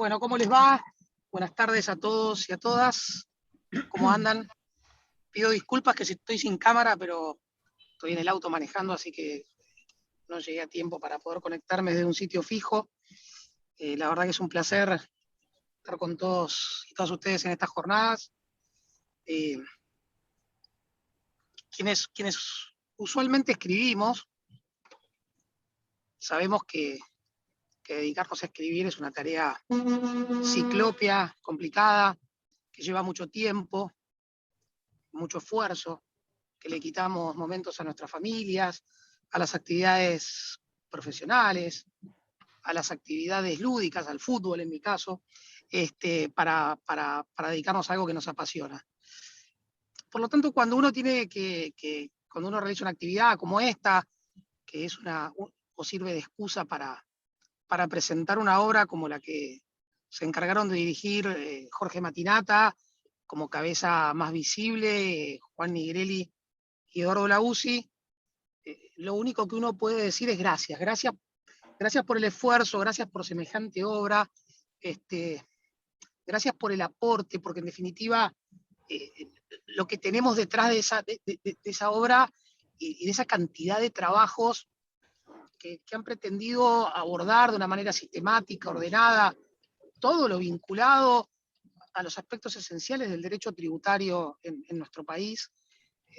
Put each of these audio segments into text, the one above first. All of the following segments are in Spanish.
Bueno, ¿cómo les va? Buenas tardes a todos y a todas. ¿Cómo andan? Pido disculpas que si estoy sin cámara, pero estoy en el auto manejando, así que no llegué a tiempo para poder conectarme desde un sitio fijo. La verdad que es un placer estar con todos y todas ustedes en estas jornadas. Eh, quienes usualmente escribimos, sabemos que dedicarnos a escribir es una tarea ciclópea, complicada, que lleva mucho tiempo, mucho esfuerzo, que le quitamos momentos a nuestras familias, a las actividades profesionales, a las actividades lúdicas, al fútbol en mi caso, para dedicarnos a algo que nos apasiona. Por lo tanto, cuando uno cuando uno realiza una actividad como esta, que es o sirve de excusa para presentar una obra como la que se encargaron de dirigir Jorge Matinata, como cabeza más visible, Juan Nigrelli y Eduardo Lauzzi, lo único que uno puede decir es gracias. Gracias por el esfuerzo, gracias por semejante obra, gracias por el aporte, porque en definitiva lo que tenemos detrás de esa obra y de esa cantidad de trabajos que han pretendido abordar de una manera sistemática, ordenada, todo lo vinculado a los aspectos esenciales del derecho tributario en nuestro país,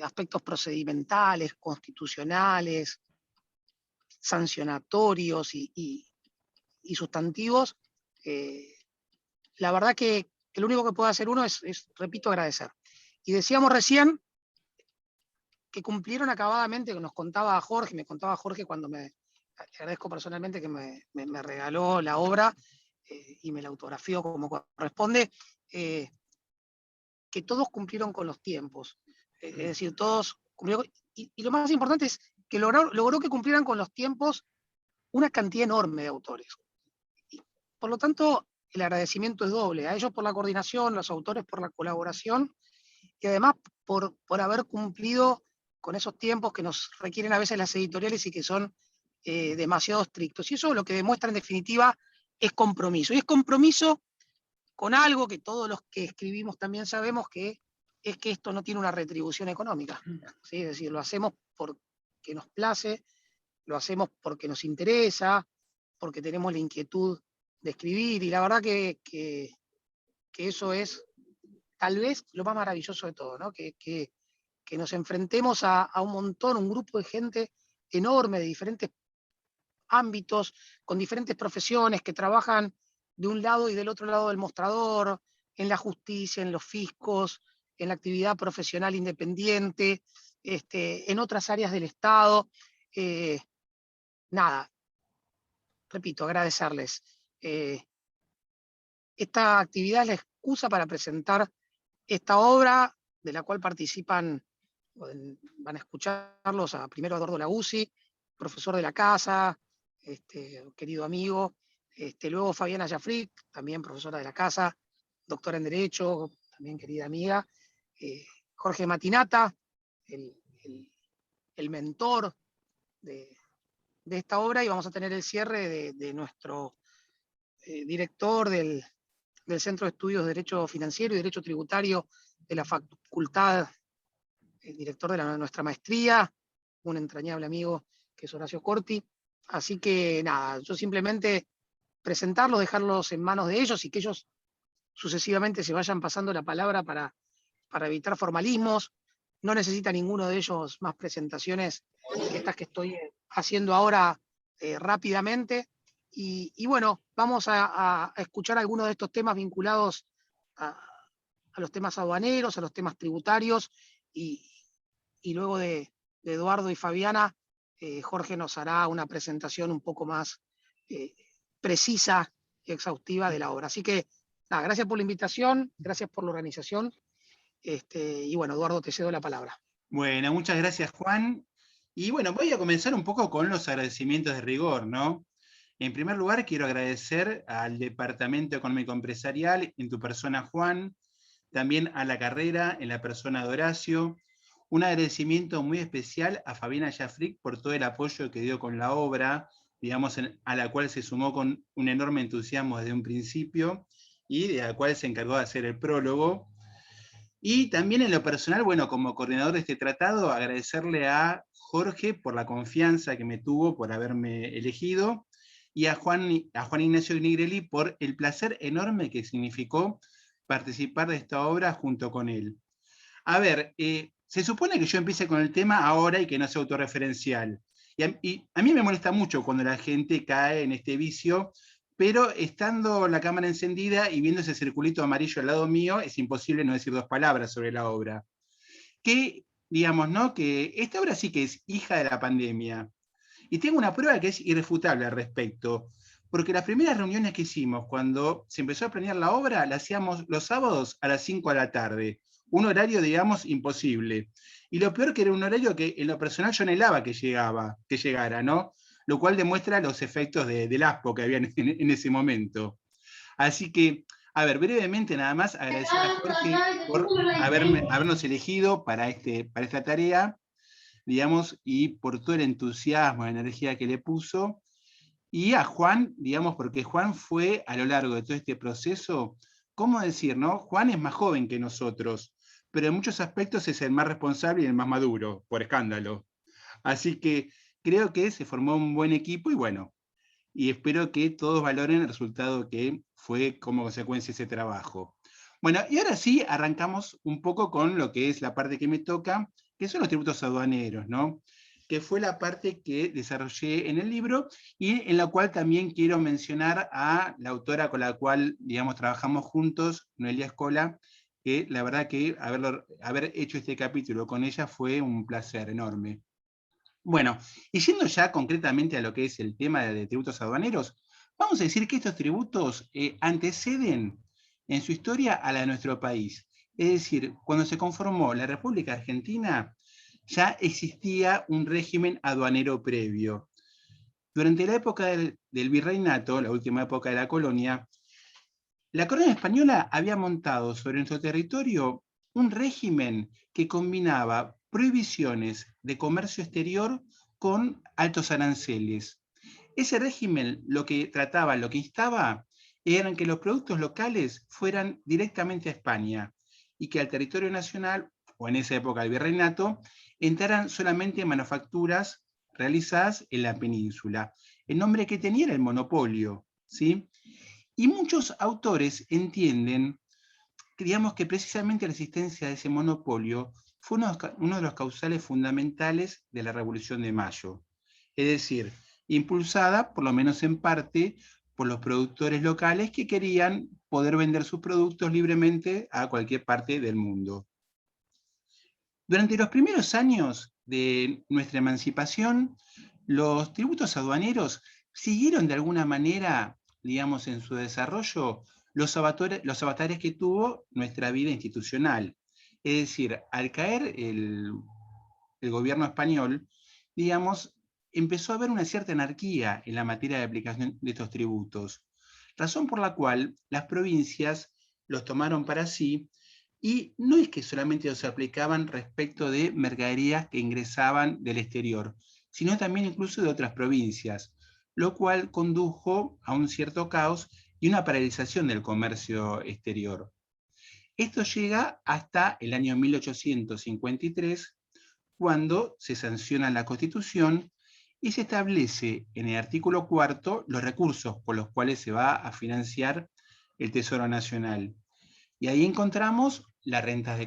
aspectos procedimentales, constitucionales, sancionatorios y sustantivos, la verdad que lo único que puede hacer uno repito, agradecer. Y decíamos recién que cumplieron acabadamente, que me contaba Jorge cuando le agradezco personalmente que me regaló la obra y me la autografió como corresponde, que todos cumplieron con los tiempos. Es decir, todos cumplieron, y lo más importante es que logró que cumplieran con los tiempos una cantidad enorme de autores. Y, por lo tanto, el agradecimiento es doble, a ellos por la coordinación, a los autores por la colaboración, y además por haber cumplido con esos tiempos que nos requieren a veces las editoriales y que son demasiado estrictos. Y eso lo que demuestra en definitiva es compromiso. Y es compromiso con algo que todos los que escribimos también sabemos que es que esto no tiene una retribución económica. ¿Sí? Es decir, lo hacemos porque nos place, lo hacemos porque nos interesa, porque tenemos la inquietud de escribir, y la verdad que eso es tal vez lo más maravilloso de todo, ¿no? Que nos enfrentemos a un grupo de gente enorme de diferentes ámbitos, con diferentes profesiones, que trabajan de un lado y del otro lado del mostrador, en la justicia, en los fiscos, en la actividad profesional independiente, en otras áreas del Estado. Nada, repito, agradecerles. Esta actividad es la excusa para presentar esta obra, de la cual participan, van a escucharlos primero a Eduardo Lauzzi, profesor de la casa, querido amigo, luego Fabiana Jafric, también profesora de la casa, doctora en Derecho, también querida amiga, Jorge Matinata, el, el, el mentor de esta obra, y vamos a tener el cierre de nuestro director del Centro de Estudios de Derecho Financiero y Derecho Tributario de la Facultad, el director de nuestra maestría, un entrañable amigo que es Horacio Corti. Así que nada, yo simplemente presentarlos, dejarlos en manos de ellos y que ellos sucesivamente se vayan pasando la palabra para evitar formalismos. No necesita ninguno de ellos más presentaciones que estas que estoy haciendo ahora rápidamente. Y bueno, vamos a escuchar algunos de estos temas vinculados a los temas aduaneros, a los temas tributarios, y luego de Eduardo y Fabiana, Jorge nos hará una presentación un poco más precisa y exhaustiva de la obra. Así que nada, gracias por la invitación, gracias por la organización, y bueno, Eduardo, te cedo la palabra. Bueno, muchas gracias, Juan. Y bueno, voy a comenzar un poco con los agradecimientos de rigor, ¿no? En primer lugar, quiero agradecer al Departamento Económico Empresarial, en tu persona, Juan, también a la carrera, en la persona de Horacio. Un agradecimiento muy especial a Fabiana Jafric por todo el apoyo que dio con la obra, digamos, a la cual se sumó con un enorme entusiasmo desde un principio y de la cual se encargó de hacer el prólogo. Y también en lo personal, bueno, como coordinador de este tratado, agradecerle a Jorge por la confianza que me tuvo, por haberme elegido, y a Juan Ignacio Nigrelli por el placer enorme que significó participar de esta obra junto con él. A ver, se supone que yo empiece con el tema ahora y que no sea autorreferencial. Y a mí me molesta mucho cuando la gente cae en este vicio, pero estando la cámara encendida y viendo ese circulito amarillo al lado mío, es imposible no decir dos palabras sobre la obra. Que, digamos, ¿no? Que esta obra sí que es hija de la pandemia. Y tengo una prueba que es irrefutable al respecto, porque las primeras reuniones que hicimos cuando se empezó a planear la obra, la hacíamos los sábados a las 5 de la tarde, un horario, digamos, imposible. Y lo peor que era un horario que en lo personal yo anhelaba que llegara, ¿no? Lo cual demuestra los efectos del ASPO que había en ese momento. Así que, a ver, brevemente nada más agradecer a Jorge por habernos elegido para esta tarea, digamos, y por todo el entusiasmo, la energía que le puso, y a Juan, digamos, porque Juan fue a lo largo de todo este proceso, ¿cómo decir, no? Juan es más joven que nosotros, pero en muchos aspectos es el más responsable y el más maduro, por escándalo. Así que creo que se formó un buen equipo y bueno, y espero que todos valoren el resultado que fue como consecuencia de ese trabajo. Bueno, y ahora sí arrancamos un poco con lo que es la parte que me toca, que son los tributos aduaneros, ¿no? Que fue la parte que desarrollé en el libro y en la cual también quiero mencionar a la autora con la cual, digamos, trabajamos juntos, Noelia Escola, que la verdad que haber hecho este capítulo con ella fue un placer enorme. Bueno, y yendo ya concretamente a lo que es el tema de tributos aduaneros, vamos a decir que estos tributos anteceden en su historia a la de nuestro país. Es decir, cuando se conformó la República Argentina, ya existía un régimen aduanero previo. Durante la época del virreinato, la última época de la colonia, la corona española había montado sobre nuestro territorio un régimen que combinaba prohibiciones de comercio exterior con altos aranceles. Ese régimen lo que trataba, lo que instaba, eran que los productos locales fueran directamente a España y que al territorio nacional, o en esa época al virreinato, entraran solamente manufacturas realizadas en la península. El nombre que tenía era el monopolio, ¿sí? Y muchos autores entienden que, digamos, que precisamente la existencia de ese monopolio fue uno de los causales fundamentales de la Revolución de Mayo. Es decir, impulsada, por lo menos en parte, por los productores locales que querían poder vender sus productos libremente a cualquier parte del mundo. Durante los primeros años de nuestra emancipación, los tributos aduaneros siguieron de alguna manera, digamos, en su desarrollo, los avatares que tuvo nuestra vida institucional. Es decir, al caer el gobierno español, digamos, empezó a haber una cierta anarquía en la materia de aplicación de estos tributos, razón por la cual las provincias los tomaron para sí y no es que solamente los aplicaban respecto de mercaderías que ingresaban del exterior, sino también incluso de otras provincias, lo cual condujo a un cierto caos y una paralización del comercio exterior. Esto llega hasta el año 1853, cuando se sanciona la Constitución y se establece en el artículo 4 los recursos por los cuales se va a financiar el Tesoro Nacional. Y ahí encontramos la renta de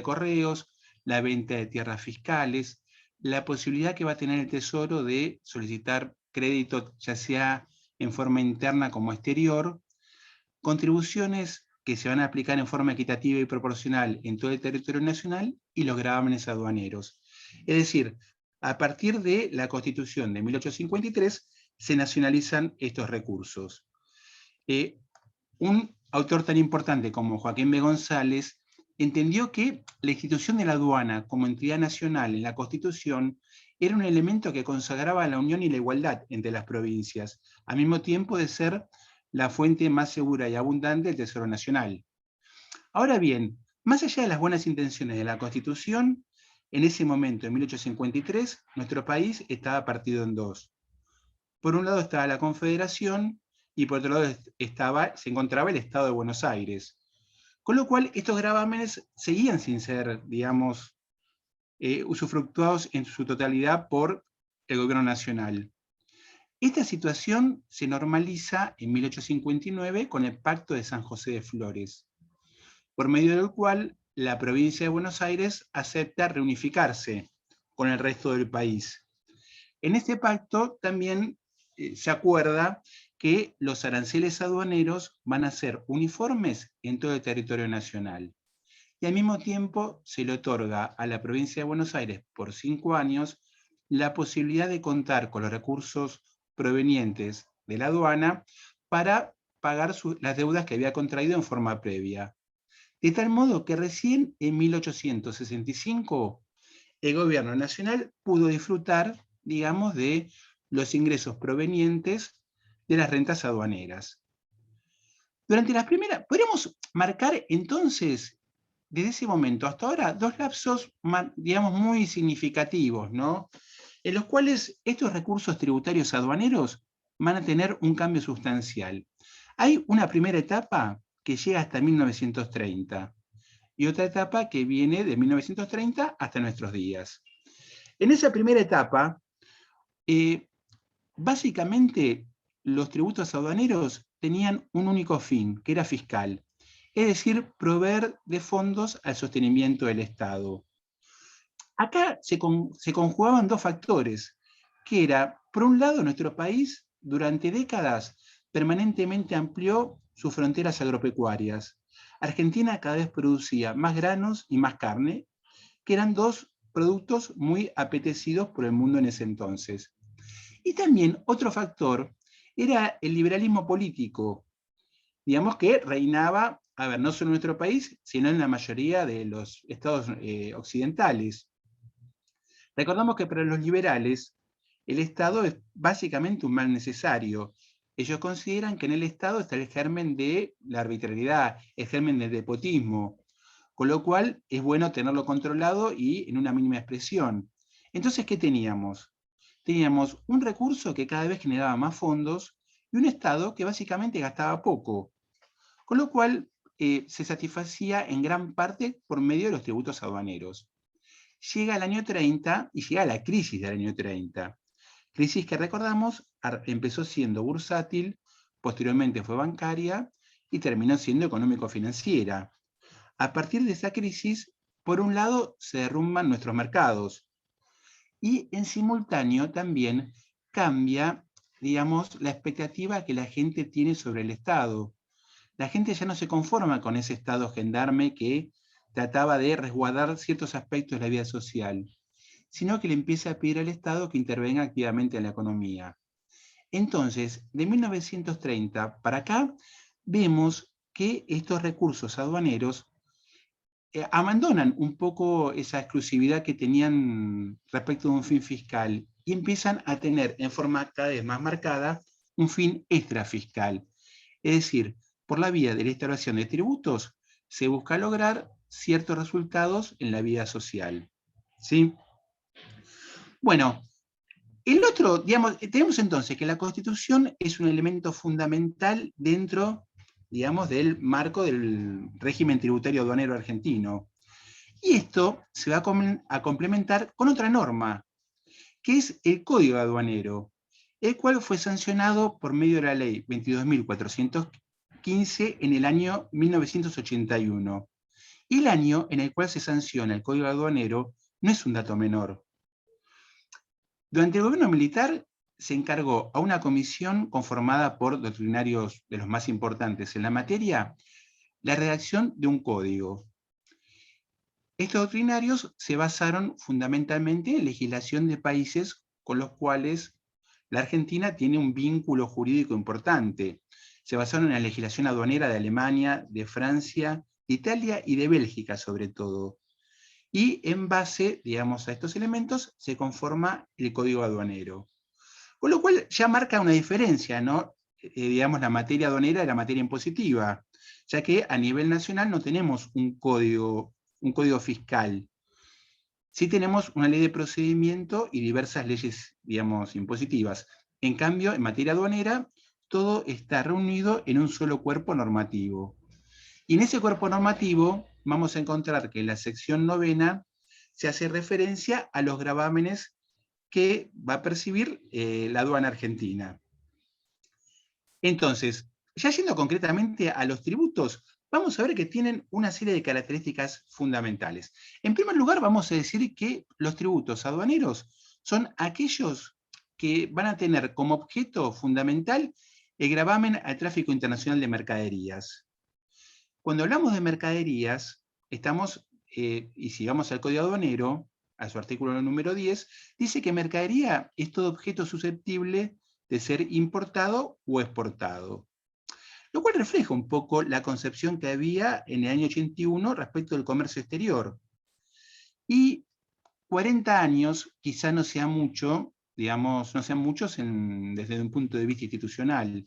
correos, la venta de tierras fiscales, la posibilidad que va a tener el Tesoro de solicitar crédito, ya sea en forma interna como exterior, contribuciones que se van a aplicar en forma equitativa y proporcional en todo el territorio nacional y los gravámenes aduaneros. Es decir, a partir de la Constitución de 1853 se nacionalizan estos recursos. Un autor tan importante como Joaquín B. González entendió que la institución de la aduana como entidad nacional en la Constitución era un elemento que consagraba la unión y la igualdad entre las provincias, al mismo tiempo de ser la fuente más segura y abundante del Tesoro Nacional. Ahora bien, más allá de las buenas intenciones de la Constitución, en ese momento, en 1853, nuestro país estaba partido en dos. Por un lado estaba la Confederación y por otro lado se encontraba el Estado de Buenos Aires. Con lo cual estos gravámenes seguían sin ser, digamos, usufructuados en su totalidad por el gobierno nacional. Esta situación se normaliza en 1859 con el Pacto de San José de Flores, por medio del cual la provincia de Buenos Aires acepta reunificarse con el resto del país. En este pacto también se acuerda que los aranceles aduaneros van a ser uniformes en todo el territorio nacional. Y al mismo tiempo se le otorga a la provincia de Buenos Aires por 5 años la posibilidad de contar con los recursos provenientes de la aduana para pagar las deudas que había contraído en forma previa. De tal modo que recién en 1865 el gobierno nacional pudo disfrutar, digamos, de los ingresos provenientes de las rentas aduaneras. Durante las primeras, podríamos marcar entonces, desde ese momento hasta ahora, dos lapsos, digamos, muy significativos, ¿no? En los cuales estos recursos tributarios aduaneros van a tener un cambio sustancial. Hay una primera etapa que llega hasta 1930 y otra etapa que viene de 1930 hasta nuestros días. En esa primera etapa, básicamente los tributos aduaneros tenían un único fin, que era fiscal, es decir, proveer de fondos al sostenimiento del Estado. Acá se conjugaban dos factores, que era, por un lado, nuestro país durante décadas permanentemente amplió sus fronteras agropecuarias. Argentina cada vez producía más granos y más carne, que eran dos productos muy apetecidos por el mundo en ese entonces. Y también otro factor era el liberalismo político, digamos que reinaba, a ver, no solo en nuestro país, sino en la mayoría de los estados occidentales. Recordamos que para los liberales el Estado es básicamente un mal necesario. Ellos consideran que en el Estado está el germen de la arbitrariedad, el germen del despotismo, con lo cual es bueno tenerlo controlado y en una mínima expresión. Entonces, ¿qué teníamos? Teníamos un recurso que cada vez generaba más fondos y un Estado que básicamente gastaba poco, con lo cual se satisfacía en gran parte por medio de los tributos aduaneros. Llega el año 30 y llega la crisis del año 30. Crisis que recordamos empezó siendo bursátil, posteriormente fue bancaria y terminó siendo económico-financiera. A partir de esa crisis, por un lado, se derrumban nuestros mercados y en simultáneo también cambia, digamos, la expectativa que la gente tiene sobre el Estado. La gente ya no se conforma con ese Estado gendarme que trataba de resguardar ciertos aspectos de la vida social, sino que le empieza a pedir al Estado que intervenga activamente en la economía. Entonces, de 1930 para acá, vemos que estos recursos aduaneros abandonan un poco esa exclusividad que tenían respecto de un fin fiscal y empiezan a tener en forma cada vez más marcada un fin extrafiscal. Es decir, por la vía de la instauración de tributos se busca lograr ciertos resultados en la vida social. ¿Sí? Bueno, el otro, digamos, tenemos entonces que la Constitución es un elemento fundamental dentro, digamos, del marco del régimen tributario aduanero argentino. Y esto se va a complementar con otra norma, que es el Código Aduanero, el cual fue sancionado por medio de la ley 22.415 en el año 1981. Y el año en el cual se sanciona el Código Aduanero no es un dato menor. Durante el gobierno militar se encargó a una comisión conformada por doctrinarios de los más importantes en la materia la redacción de un código. Estos doctrinarios se basaron fundamentalmente en legislación de países con los cuales la Argentina tiene un vínculo jurídico importante. Se basaron en la legislación aduanera de Alemania, de Francia, de Italia y de Bélgica sobre todo. Y en base, digamos, a estos elementos se conforma el Código Aduanero. Con lo cual ya marca una diferencia, ¿no? Digamos, la materia aduanera de la materia impositiva, ya que a nivel nacional no tenemos un código fiscal. Sí tenemos una ley de procedimiento y diversas leyes, digamos, impositivas. En cambio, en materia aduanera, todo está reunido en un solo cuerpo normativo. Y en ese cuerpo normativo vamos a encontrar que en la sección 9 se hace referencia a los gravámenes que va a percibir la aduana argentina. Entonces, ya yendo concretamente a los tributos, vamos a ver que tienen una serie de características fundamentales. En primer lugar, vamos a decir que los tributos aduaneros son aquellos que van a tener como objeto fundamental el gravamen al tráfico internacional de mercaderías. Cuando hablamos de mercaderías, estamos, y si vamos al Código Aduanero, a su artículo número 10, dice que mercadería es todo objeto susceptible de ser importado o exportado. Lo cual refleja un poco la concepción que había en el año 81 respecto del comercio exterior. Y 40 años quizá no sea mucho, digamos, no sean muchos desde un punto de vista institucional,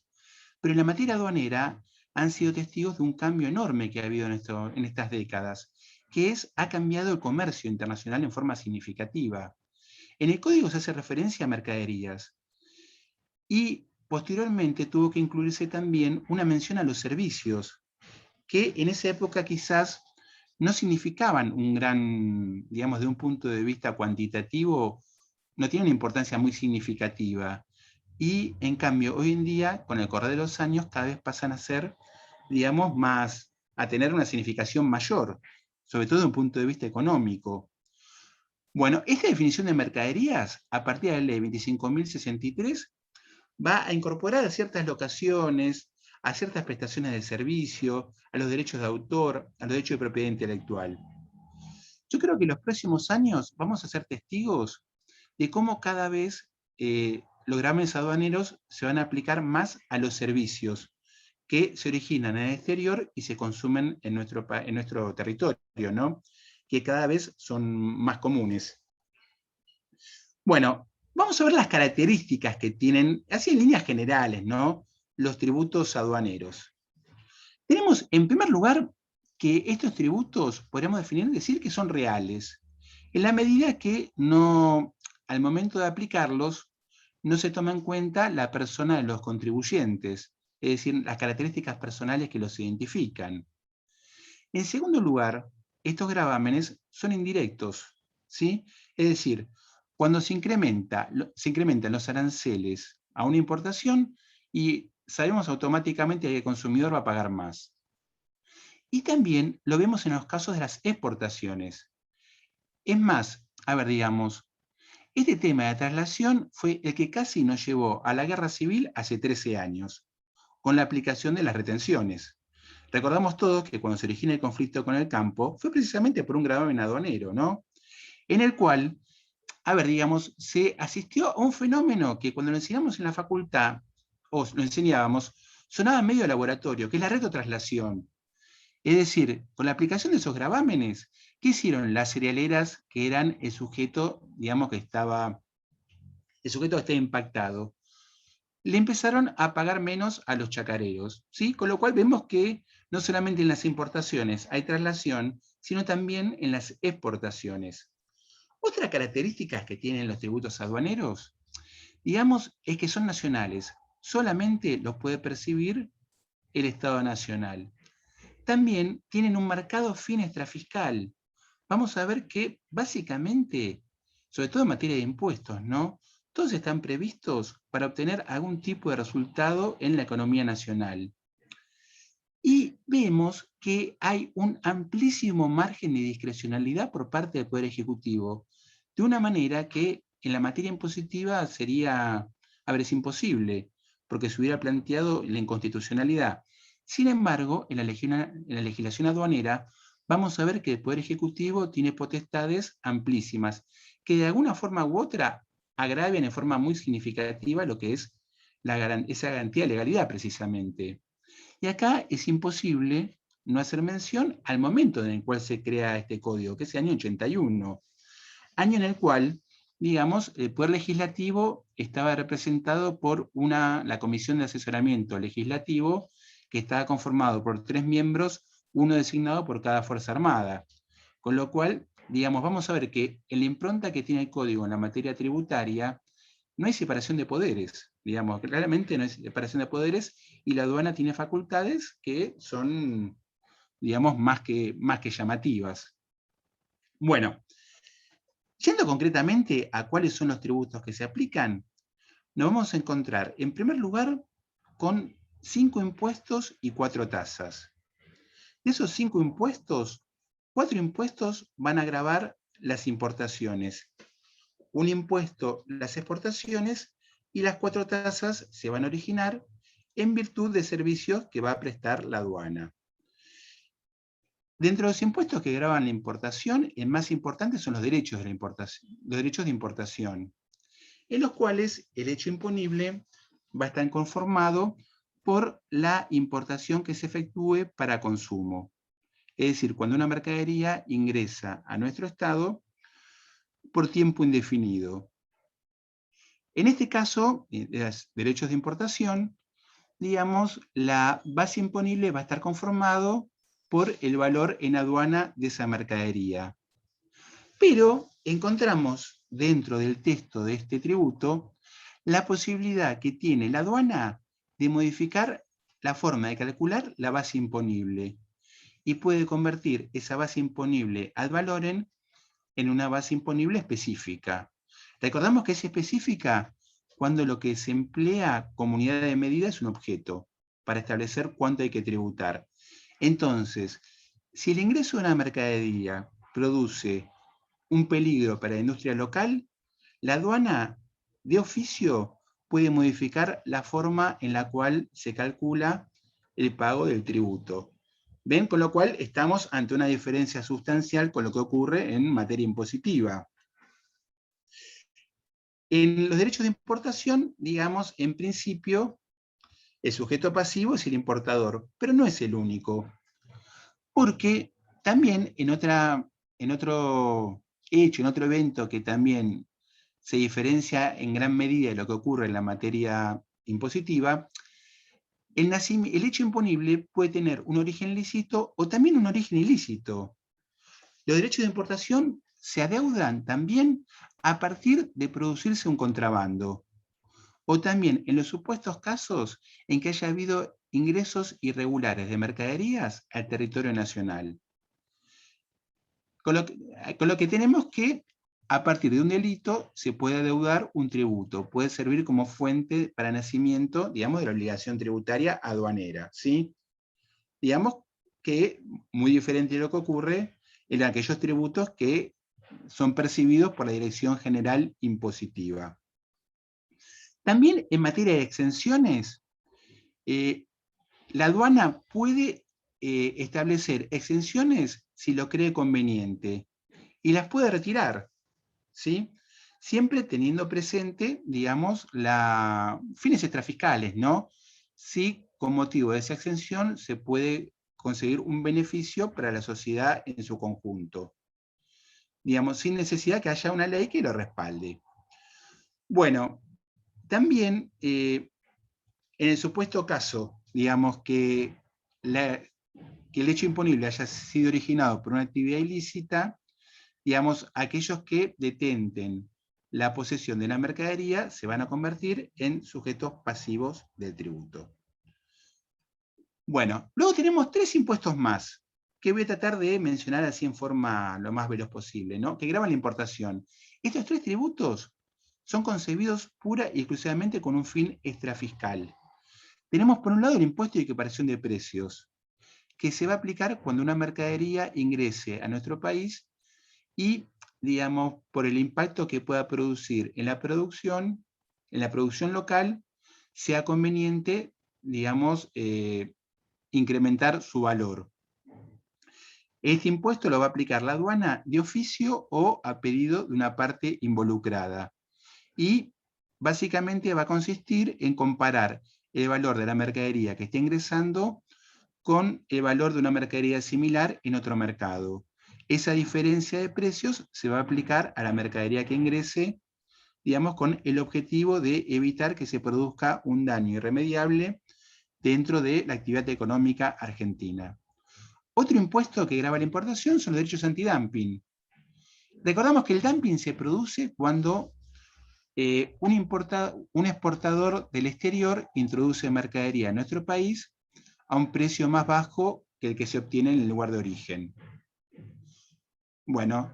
pero en la materia aduanera han sido testigos de un cambio enorme que ha habido en estas décadas, que ha cambiado el comercio internacional en forma significativa. En el código se hace referencia a mercaderías y posteriormente tuvo que incluirse también una mención a los servicios, que en esa época quizás no significaban un gran, digamos, de un punto de vista cuantitativo, no tienen una importancia muy significativa. Y en cambio, hoy en día, con el correr de los años, cada vez pasan a ser, digamos, a tener una significación mayor, sobre todo desde un punto de vista económico. Bueno, esta definición de mercaderías, a partir de la ley 25.063, va a incorporar a ciertas locaciones, a ciertas prestaciones de servicio, a los derechos de autor, a los derechos de propiedad intelectual. Yo creo que en los próximos años vamos a ser testigos de cómo cada vez los gravámenes aduaneros se van a aplicar más a los servicios que se originan en el exterior y se consumen en nuestro territorio, ¿no? Que cada vez son más comunes. Bueno, vamos a ver las características que tienen, así en líneas generales, ¿no?, los tributos aduaneros. Tenemos, en primer lugar, que estos tributos podríamos decir que son reales, en la medida que no, al momento de aplicarlos, no se toma en cuenta la persona de los contribuyentes, es decir, las características personales que los identifican. En segundo lugar, estos gravámenes son indirectos, ¿sí? Es decir, cuando se incrementan los aranceles a una importación y sabemos automáticamente que el consumidor va a pagar más. Y también lo vemos en los casos de las exportaciones. Es más, a ver, digamos, este tema de traslación fue el que casi nos llevó a la guerra civil hace 13 años, con la aplicación de las retenciones. Recordamos todos que cuando se origina el conflicto con el campo, fue precisamente por un gravamen aduanero, ¿no? En el cual, a ver, digamos, se asistió a un fenómeno que cuando lo enseñamos en la facultad, o lo enseñábamos, sonaba medio laboratorio, que es la retrotraslación. Es decir, con la aplicación de esos gravámenes, ¿qué hicieron las cerealeras que eran el sujeto, digamos, que estaba impactado? Le empezaron a pagar menos a los chacareros, ¿sí? Con lo cual vemos que no solamente en las importaciones hay traslación, sino también en las exportaciones. Otra característica que tienen los tributos aduaneros, digamos, es que son nacionales. Solamente los puede percibir el Estado Nacional. También tienen un marcado fin extrafiscal. Vamos a ver que básicamente, sobre todo en materia de impuestos, ¿no?, todos están previstos para obtener algún tipo de resultado en la economía nacional. Y vemos que hay un amplísimo margen de discrecionalidad por parte del Poder Ejecutivo, de una manera que en la materia impositiva sería, a ver, es imposible, porque se hubiera planteado la inconstitucionalidad. Sin embargo, en la legislación aduanera vamos a ver que el Poder Ejecutivo tiene potestades amplísimas, que de alguna forma u otra agravian en forma muy significativa lo que es esa garantía de legalidad precisamente. Y acá es imposible no hacer mención al momento en el cual se crea este código, que es el año 81, año en el cual, digamos, el Poder Legislativo estaba representado por la Comisión de Asesoramiento Legislativo, que estaba conformado por 3 miembros, uno designado por cada Fuerza Armada. Con lo cual, digamos, vamos a ver que en la impronta que tiene el código en la materia tributaria, no hay separación de poderes, digamos, claramente no hay separación de poderes, y la aduana tiene facultades que son, digamos, más que llamativas. Bueno, yendo concretamente a cuáles son los tributos que se aplican, nos vamos a encontrar, en primer lugar, con 5 impuestos y 4 tasas. De esos 5 impuestos, 4 impuestos van a gravar las importaciones, un impuesto las exportaciones, y las 4 tasas se van a originar en virtud de servicios que va a prestar la aduana. Dentro de los impuestos que gravan la importación, el más importante son los derechos de importación, en los cuales el hecho imponible va a estar conformado por la importación que se efectúe para consumo. Es decir, cuando una mercadería ingresa a nuestro Estado por tiempo indefinido. En este caso, de los derechos de importación, digamos, la base imponible va a estar conformado por el valor en aduana de esa mercadería. Pero encontramos dentro del texto de este tributo la posibilidad que tiene la aduana de modificar la forma de calcular la base imponible, y puede convertir esa base imponible ad valorem en una base imponible específica. Recordamos que es específica cuando lo que se emplea como unidad de medida es un objeto, para establecer cuánto hay que tributar. Entonces, si el ingreso de una mercadería produce un peligro para la industria local, la aduana de oficio puede modificar la forma en la cual se calcula el pago del tributo. ¿Ven? Con lo cual estamos ante una diferencia sustancial con lo que ocurre en materia impositiva. En los derechos de importación, digamos, en principio, el sujeto pasivo es el importador, pero no es el único. Porque también en otro hecho, en otro evento que también se diferencia en gran medida de lo que ocurre en la materia impositiva, el hecho imponible puede tener un origen lícito o también un origen ilícito. Los derechos de importación se adeudan también a partir de producirse un contrabando, o también en los supuestos casos en que haya habido ingresos irregulares de mercaderías al territorio nacional. Con lo que tenemos que, a partir de un delito, se puede adeudar un tributo, puede servir como fuente para nacimiento, digamos, de la obligación tributaria aduanera, ¿sí? Digamos que muy diferente de lo que ocurre en aquellos tributos que son percibidos por la Dirección General Impositiva. También en materia de exenciones, la aduana puede establecer exenciones si lo cree conveniente, y las puede retirar, ¿sí? Siempre teniendo presente, digamos, fines extrafiscales, ¿no? Si con motivo de esa exención se puede conseguir un beneficio para la sociedad en su conjunto, digamos, sin necesidad que haya una ley que lo respalde. Bueno, también en el supuesto caso, digamos, que el hecho imponible haya sido originado por una actividad ilícita, digamos, aquellos que detenten la posesión de la mercadería se van a convertir en sujetos pasivos del tributo. Bueno, luego tenemos 3 impuestos más, que voy a tratar de mencionar así en forma lo más veloz posible, ¿no? Que gravan la importación. Estos 3 tributos son concebidos pura y exclusivamente con un fin extrafiscal. Tenemos por un lado el impuesto de equiparación de precios, que se va a aplicar cuando una mercadería ingrese a nuestro país y, digamos, por el impacto que pueda producir en la producción local, sea conveniente, digamos, incrementar su valor. Este impuesto lo va a aplicar la aduana de oficio o a pedido de una parte involucrada. Y básicamente va a consistir en comparar el valor de la mercadería que está ingresando con el valor de una mercadería similar en otro mercado. Esa diferencia de precios se va a aplicar a la mercadería que ingrese, digamos, con el objetivo de evitar que se produzca un daño irremediable dentro de la actividad económica argentina. Otro impuesto que grava la importación son los derechos antidumping. Recordamos que el dumping se produce cuando un exportador del exterior introduce mercadería en nuestro país a un precio más bajo que el que se obtiene en el lugar de origen. Bueno,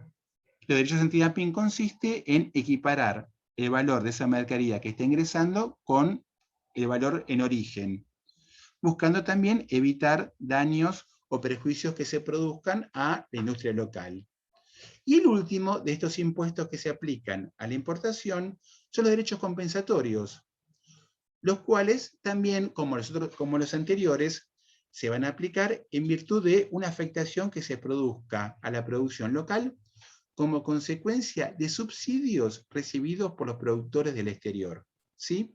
los derechos antidumping consiste en equiparar el valor de esa mercadería que está ingresando con el valor en origen, buscando también evitar daños o perjuicios que se produzcan a la industria local. Y el último de estos impuestos que se aplican a la importación son los derechos compensatorios, los cuales también, como los anteriores, se van a aplicar en virtud de una afectación que se produzca a la producción local como consecuencia de subsidios recibidos por los productores del exterior, ¿sí?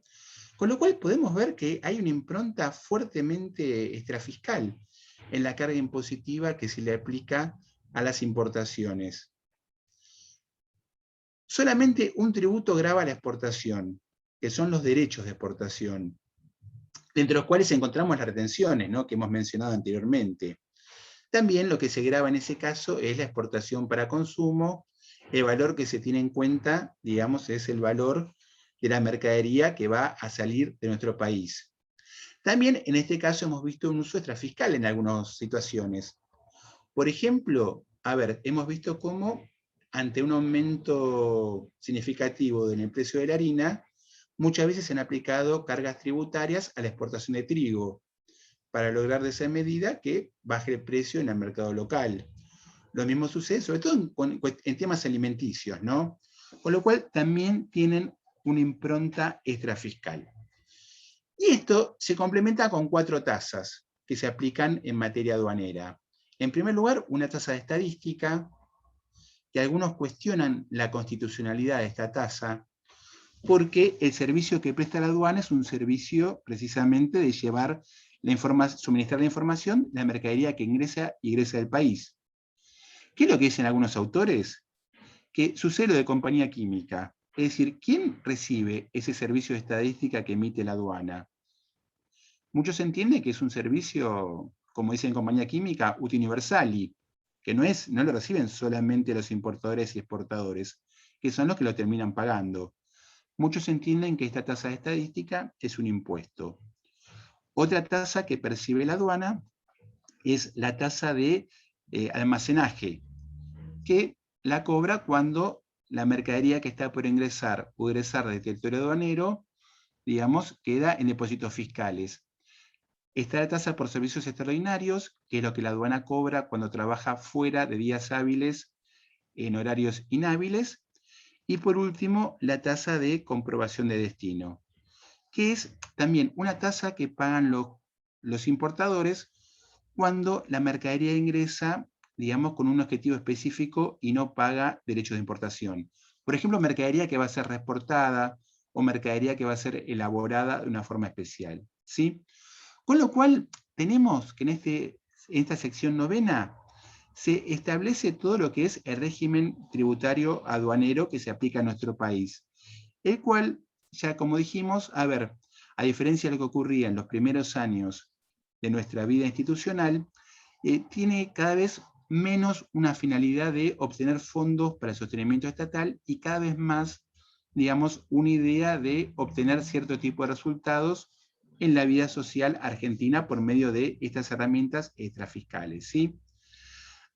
Con lo cual podemos ver que hay una impronta fuertemente extrafiscal en la carga impositiva que se le aplica a las importaciones. Solamente un tributo grava la exportación, que son los derechos de exportación, entre los cuales encontramos las retenciones, ¿no?, que hemos mencionado anteriormente. También lo que se grava en ese caso es la exportación para consumo. El valor que se tiene en cuenta, digamos, es el valor de la mercadería que va a salir de nuestro país. También en este caso hemos visto un uso extrafiscal en algunas situaciones. Por ejemplo, a ver, hemos visto cómo ante un aumento significativo en el precio de la harina, muchas veces se han aplicado cargas tributarias a la exportación de trigo, para lograr de esa medida que baje el precio en el mercado local. Lo mismo sucede, sobre todo en temas alimenticios, ¿no? Con lo cual también tienen una impronta extrafiscal. Y esto se complementa con 4 tasas que se aplican en materia aduanera. En primer lugar, una tasa de estadística, que algunos cuestionan la constitucionalidad de esta tasa, porque el servicio que presta la aduana es un servicio precisamente de llevar suministrar la información de la mercadería que ingresa y egresa del país. ¿Qué es lo que dicen algunos autores? Que sucede lo de compañía química. Es decir, ¿quién recibe ese servicio de estadística que emite la aduana? Muchos entienden que es un servicio, como dicen en compañía química, uti universali, que no lo reciben solamente los importadores y exportadores, que son los que lo terminan pagando. Muchos entienden que esta tasa de estadística es un impuesto. Otra tasa que percibe la aduana es la tasa de almacenaje, que la cobra cuando la mercadería que está por ingresar o egresar del territorio aduanero, digamos, queda en depósitos fiscales. Está la tasa por servicios extraordinarios, que es lo que la aduana cobra cuando trabaja fuera de días hábiles en horarios inhábiles. Y por último, la tasa de comprobación de destino, que es también una tasa que pagan los importadores cuando la mercadería ingresa, digamos, con un objetivo específico y no paga derechos de importación. Por ejemplo, mercadería que va a ser reexportada o mercadería que va a ser elaborada de una forma especial, ¿sí? Con lo cual, tenemos que en esta sección novena se establece todo lo que es el régimen tributario aduanero que se aplica a nuestro país, el cual, ya como dijimos, a diferencia de lo que ocurría en los primeros años de nuestra vida institucional, tiene cada vez menos una finalidad de obtener fondos para el sostenimiento estatal y cada vez más, digamos, una idea de obtener cierto tipo de resultados en la vida social argentina por medio de estas herramientas extrafiscales, ¿sí?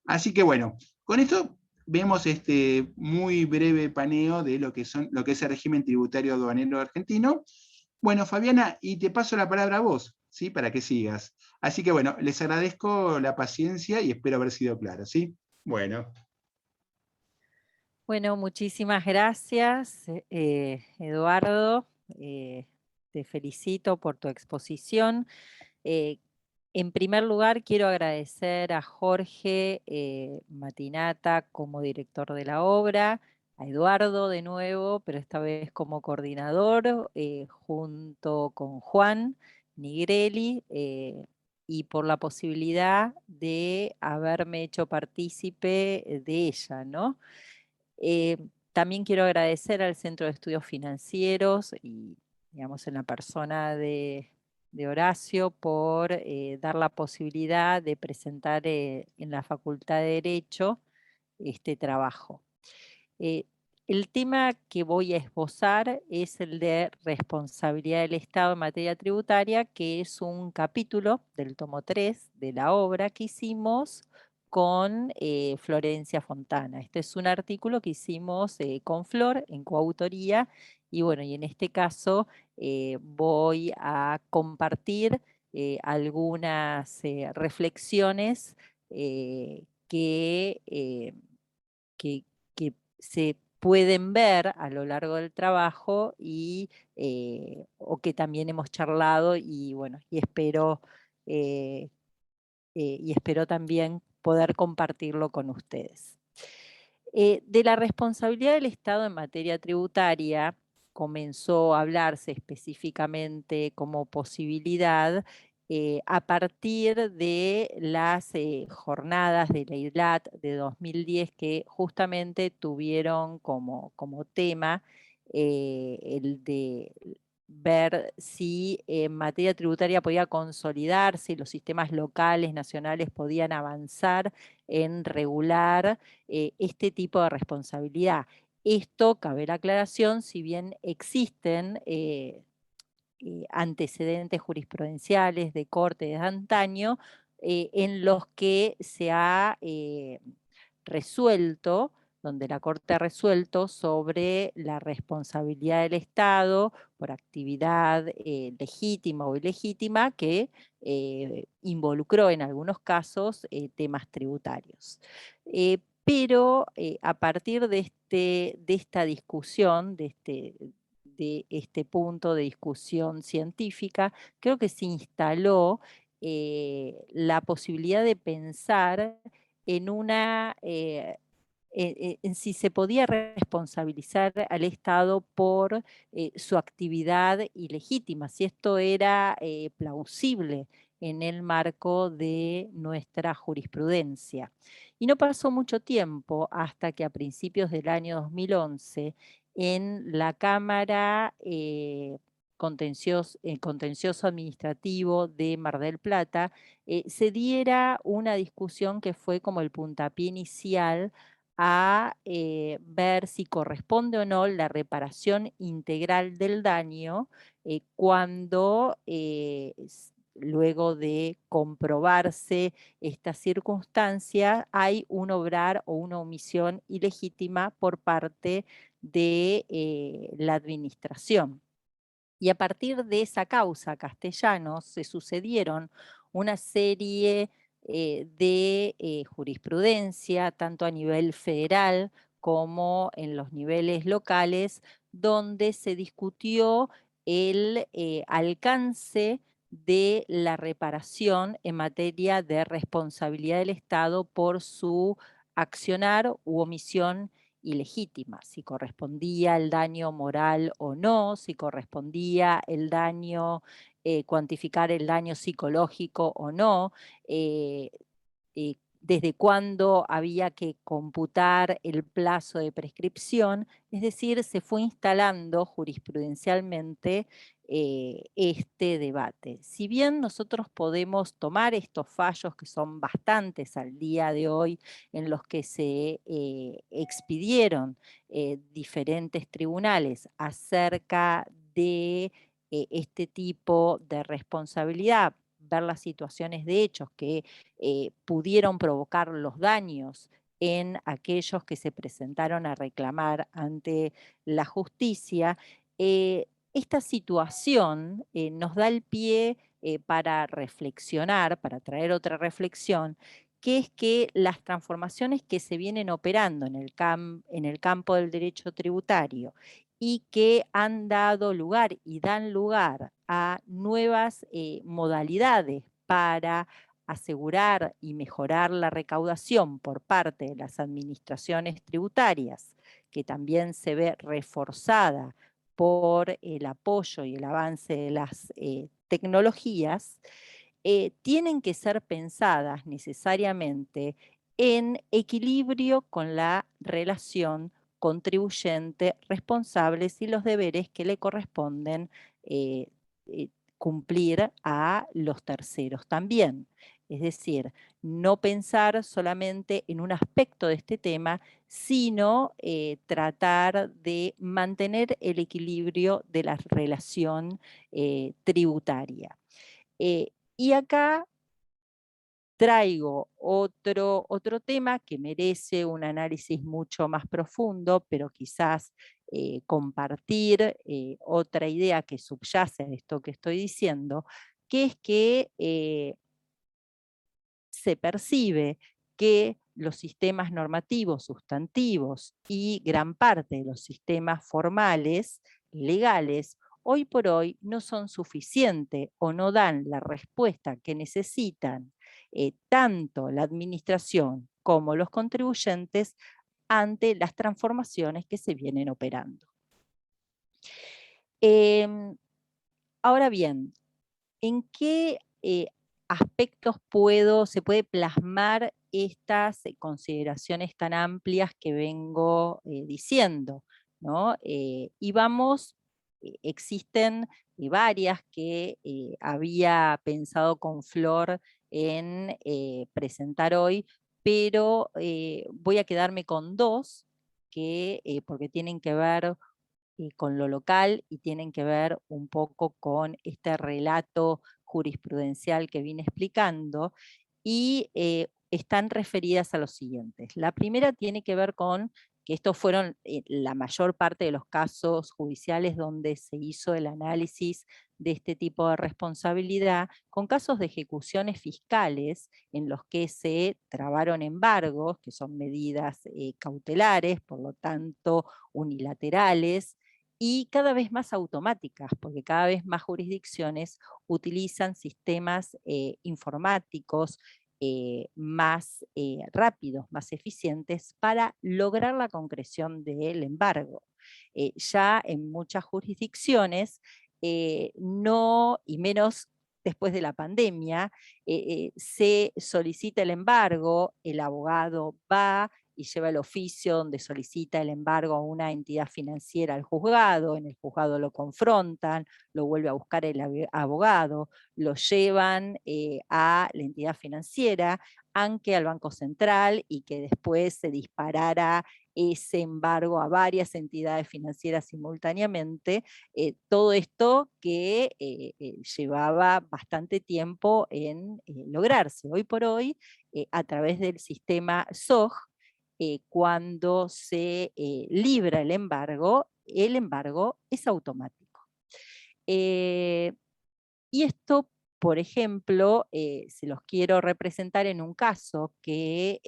Así que bueno, con esto vemos este muy breve paneo de lo que es el régimen tributario aduanero argentino. Bueno, Fabiana, y te paso la palabra a vos, ¿sí? Para que sigas. Así que bueno, les agradezco la paciencia y espero haber sido claro, ¿sí? Bueno. Bueno, muchísimas gracias, Eduardo. Te felicito por tu exposición. Eh, en primer lugar, quiero agradecer a Jorge Matinata como director de la obra, a Eduardo de nuevo, pero esta vez como coordinador, junto con Juan Nigrelli, y por la posibilidad de haberme hecho partícipe de ella, ¿no? También quiero agradecer al Centro de Estudios Financieros y, digamos, en la persona de Horacio por dar la posibilidad de presentar en la Facultad de Derecho este trabajo. El tema que voy a esbozar es el de responsabilidad del Estado en materia tributaria, que es un capítulo del tomo 3 de la obra que hicimos con Florencia Fontana. Este es un artículo que hicimos con Flor en coautoría y bueno, y en este caso voy a compartir algunas reflexiones que, que se pueden ver a lo largo del trabajo y, o que también hemos charlado y bueno, eh, y espero también poder compartirlo con ustedes. De la responsabilidad del Estado en materia tributaria comenzó a hablarse específicamente como posibilidad a partir de las jornadas de la IDLAT de 2010 que justamente tuvieron como tema el de ver si en materia tributaria podía consolidarse, los sistemas locales, nacionales podían avanzar en regular este tipo de responsabilidad. Esto, cabe la aclaración, si bien existen antecedentes jurisprudenciales de corte de antaño, en los que se ha resuelto, donde la Corte ha resuelto sobre la responsabilidad del Estado por actividad legítima o ilegítima que involucró en algunos casos temas tributarios. Pero a partir de esta discusión, de este punto de discusión científica, creo que se instaló la posibilidad de pensar en en si se podía responsabilizar al Estado por su actividad ilegítima, si esto era plausible en el marco de nuestra jurisprudencia. Y no pasó mucho tiempo hasta que a principios del año 2011, en la Cámara Contencioso Administrativo de Mar del Plata, se diera una discusión que fue como el puntapié inicial a ver si corresponde o no la reparación integral del daño cuando luego de comprobarse esta circunstancia hay un obrar o una omisión ilegítima por parte de la administración. Y a partir de esa causa, Castellanos, se sucedieron una serie de jurisprudencia, tanto a nivel federal como en los niveles locales, donde se discutió el alcance de la reparación en materia de responsabilidad del Estado por su accionar u omisión ilegítima, si correspondía el daño moral o no, si correspondía el daño, cuantificar el daño psicológico o no, desde cuándo había que computar el plazo de prescripción, es decir, se fue instalando jurisprudencialmente este debate. Si bien nosotros podemos tomar estos fallos, que son bastantes al día de hoy, en los que se expidieron diferentes tribunales acerca de este tipo de responsabilidad, ver las situaciones de hechos que pudieron provocar los daños en aquellos que se presentaron a reclamar ante la justicia, esta situación nos da el pie para reflexionar, para traer otra reflexión, que es que las transformaciones que se vienen operando en el campo del derecho tributario y que han dado lugar y dan lugar a nuevas modalidades para asegurar y mejorar la recaudación por parte de las administraciones tributarias, que también se ve reforzada por el apoyo y el avance de las tecnologías, tienen que ser pensadas necesariamente en equilibrio con la relación contribuyente-responsables y los deberes que le corresponden cumplir a los terceros también. Es decir, no pensar solamente en un aspecto de este tema, sino tratar de mantener el equilibrio de la relación tributaria. Y acá traigo otro tema que merece un análisis mucho más profundo, pero quizás compartir otra idea que subyace a esto que estoy diciendo, que es que se percibe que los sistemas normativos sustantivos y gran parte de los sistemas formales, legales, hoy por hoy no son suficientes o no dan la respuesta que necesitan tanto la administración como los contribuyentes ante las transformaciones que se vienen operando. Ahora bien, ¿en qué aspectos se puede plasmar estas consideraciones tan amplias que vengo diciendo, ¿no? Y vamos, existen varias que había pensado con Flor en presentar hoy, pero voy a quedarme con dos, porque tienen que ver con lo local y tienen que ver un poco con este relato jurisprudencial que vine explicando, y están referidas a los siguientes. La primera tiene que ver con que estos fueron la mayor parte de los casos judiciales donde se hizo el análisis de este tipo de responsabilidad, con casos de ejecuciones fiscales en los que se trabaron embargos, que son medidas cautelares, por lo tanto unilaterales, y cada vez más automáticas, porque cada vez más jurisdicciones utilizan sistemas informáticos más rápidos, más eficientes para lograr la concreción del embargo. Ya en muchas jurisdicciones, no, y menos después de la pandemia, se solicita el embargo, el abogado va y lleva el oficio donde solicita el embargo a una entidad financiera al juzgado, en el juzgado lo confrontan, lo vuelve a buscar el abogado, lo llevan a la entidad financiera, aunque al Banco Central, y que después se disparara ese embargo a varias entidades financieras simultáneamente, todo esto que llevaba bastante tiempo en lograrse. Hoy por hoy, a través del sistema SOG, cuando se libra el embargo es automático. Y esto, por ejemplo, se los quiero representar en un caso que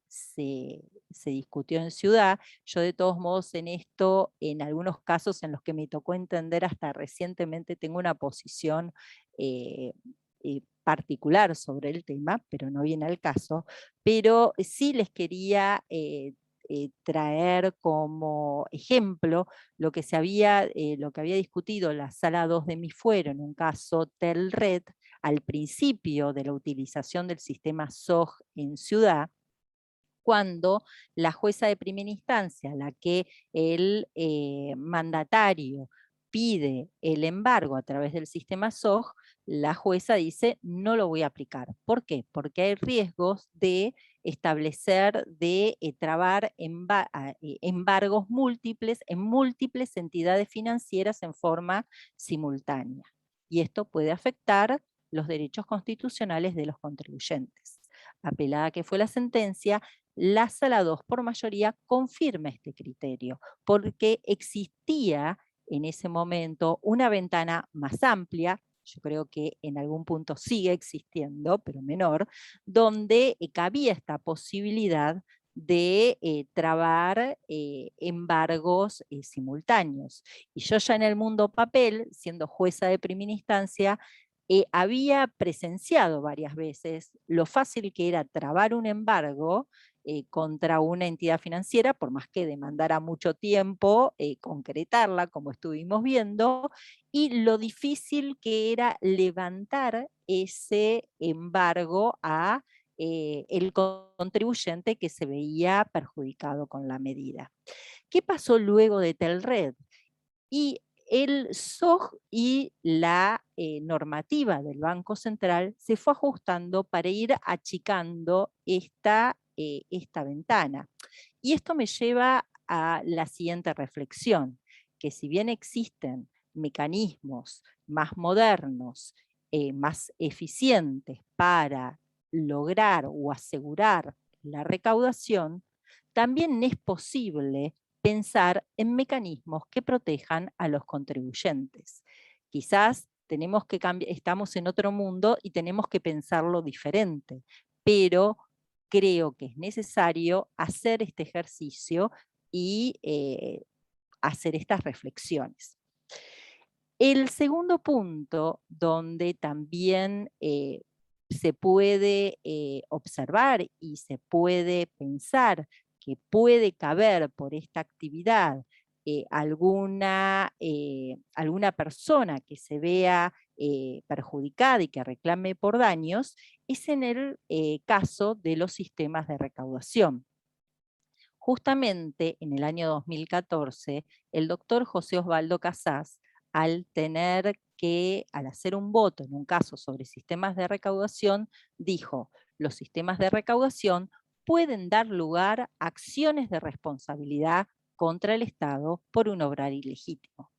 se discutió en Ciudad. Yo de todos modos en esto, en algunos casos en los que me tocó entender hasta recientemente, tengo una posición particular sobre el tema, pero no viene al caso. Pero sí les quería traer como ejemplo lo que había discutido la Sala 2 de Mi Fuero en un caso Telred al principio de la utilización del sistema SOG en Ciudad, cuando la jueza de primera instancia, a la que el mandatario pide el embargo a través del sistema SOG, la jueza dice no lo voy a aplicar. ¿Por qué? Porque hay riesgos de establecer, de trabar embargos múltiples en múltiples entidades financieras en forma simultánea. Y esto puede afectar los derechos constitucionales de los contribuyentes. Apelada que fue la sentencia, la Sala 2 por mayoría confirma este criterio, porque existía en ese momento una ventana más amplia, yo creo que en algún punto sigue existiendo, pero menor, donde cabía esta posibilidad de trabar embargos simultáneos. Y yo ya en el mundo papel, siendo jueza de primera instancia, había presenciado varias veces lo fácil que era trabar un embargo contra una entidad financiera, por más que demandara mucho tiempo concretarla, como estuvimos viendo, y lo difícil que era levantar ese embargo a el contribuyente que se veía perjudicado con la medida. ¿Qué pasó luego de Telred? Y el SOG y la normativa del Banco Central se fue ajustando para ir achicando esta ventana. Y esto me lleva a la siguiente reflexión, que si bien existen mecanismos más modernos, más eficientes para lograr o asegurar la recaudación, también es posible pensar en mecanismos que protejan a los contribuyentes. Quizás tenemos que estamos en otro mundo y tenemos que pensarlo diferente, pero creo que es necesario hacer este ejercicio y hacer estas reflexiones. El segundo punto, donde también se puede observar y se puede pensar que puede caber por esta actividad alguna persona que se vea perjudicada y que reclame por daños, es en el caso de los sistemas de recaudación. Justamente en el año 2014, el doctor José Osvaldo Casás, al hacer un voto en un caso sobre sistemas de recaudación, dijo: los sistemas de recaudación pueden dar lugar a acciones de responsabilidad contra el Estado por un obrar ilegítimo.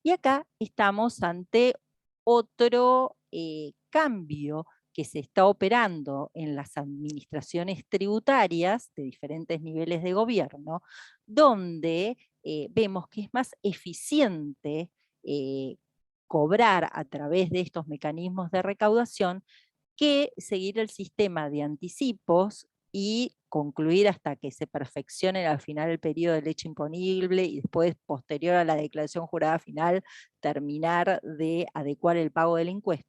Y acá estamos ante otro cambio que se está operando en las administraciones tributarias de diferentes niveles de gobierno, donde vemos que es más eficiente cobrar a través de estos mecanismos de recaudación que seguir el sistema de anticipos y concluir hasta que se perfeccione al final el periodo de leche imponible y después, posterior a la declaración jurada final, terminar de adecuar el pago del impuesto,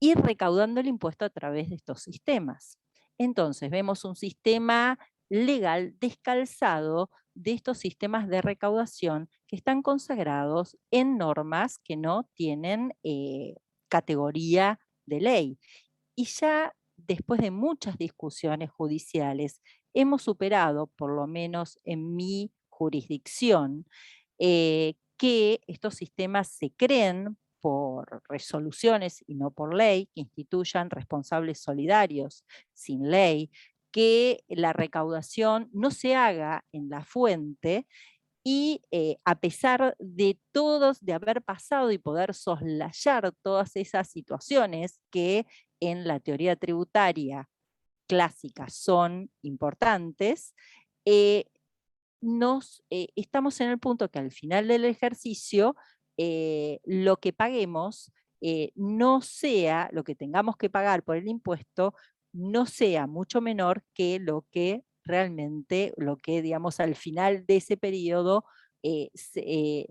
ir recaudando el impuesto a través de estos sistemas. Entonces vemos un sistema legal descalzado de estos sistemas de recaudación que están consagrados en normas que no tienen categoría de ley. Y ya después de muchas discusiones judiciales, hemos superado, por lo menos en mi jurisdicción, que estos sistemas se creen por resoluciones y no por ley, que instituyan responsables solidarios sin ley, que la recaudación no se haga en la fuente y a pesar de haber pasado y poder soslayar todas esas situaciones que en la teoría tributaria clásica son importantes, estamos en el punto que al final del ejercicio lo que paguemos no sea, lo que tengamos que pagar por el impuesto, no sea mucho menor que lo que realmente, digamos, al final de ese periodo se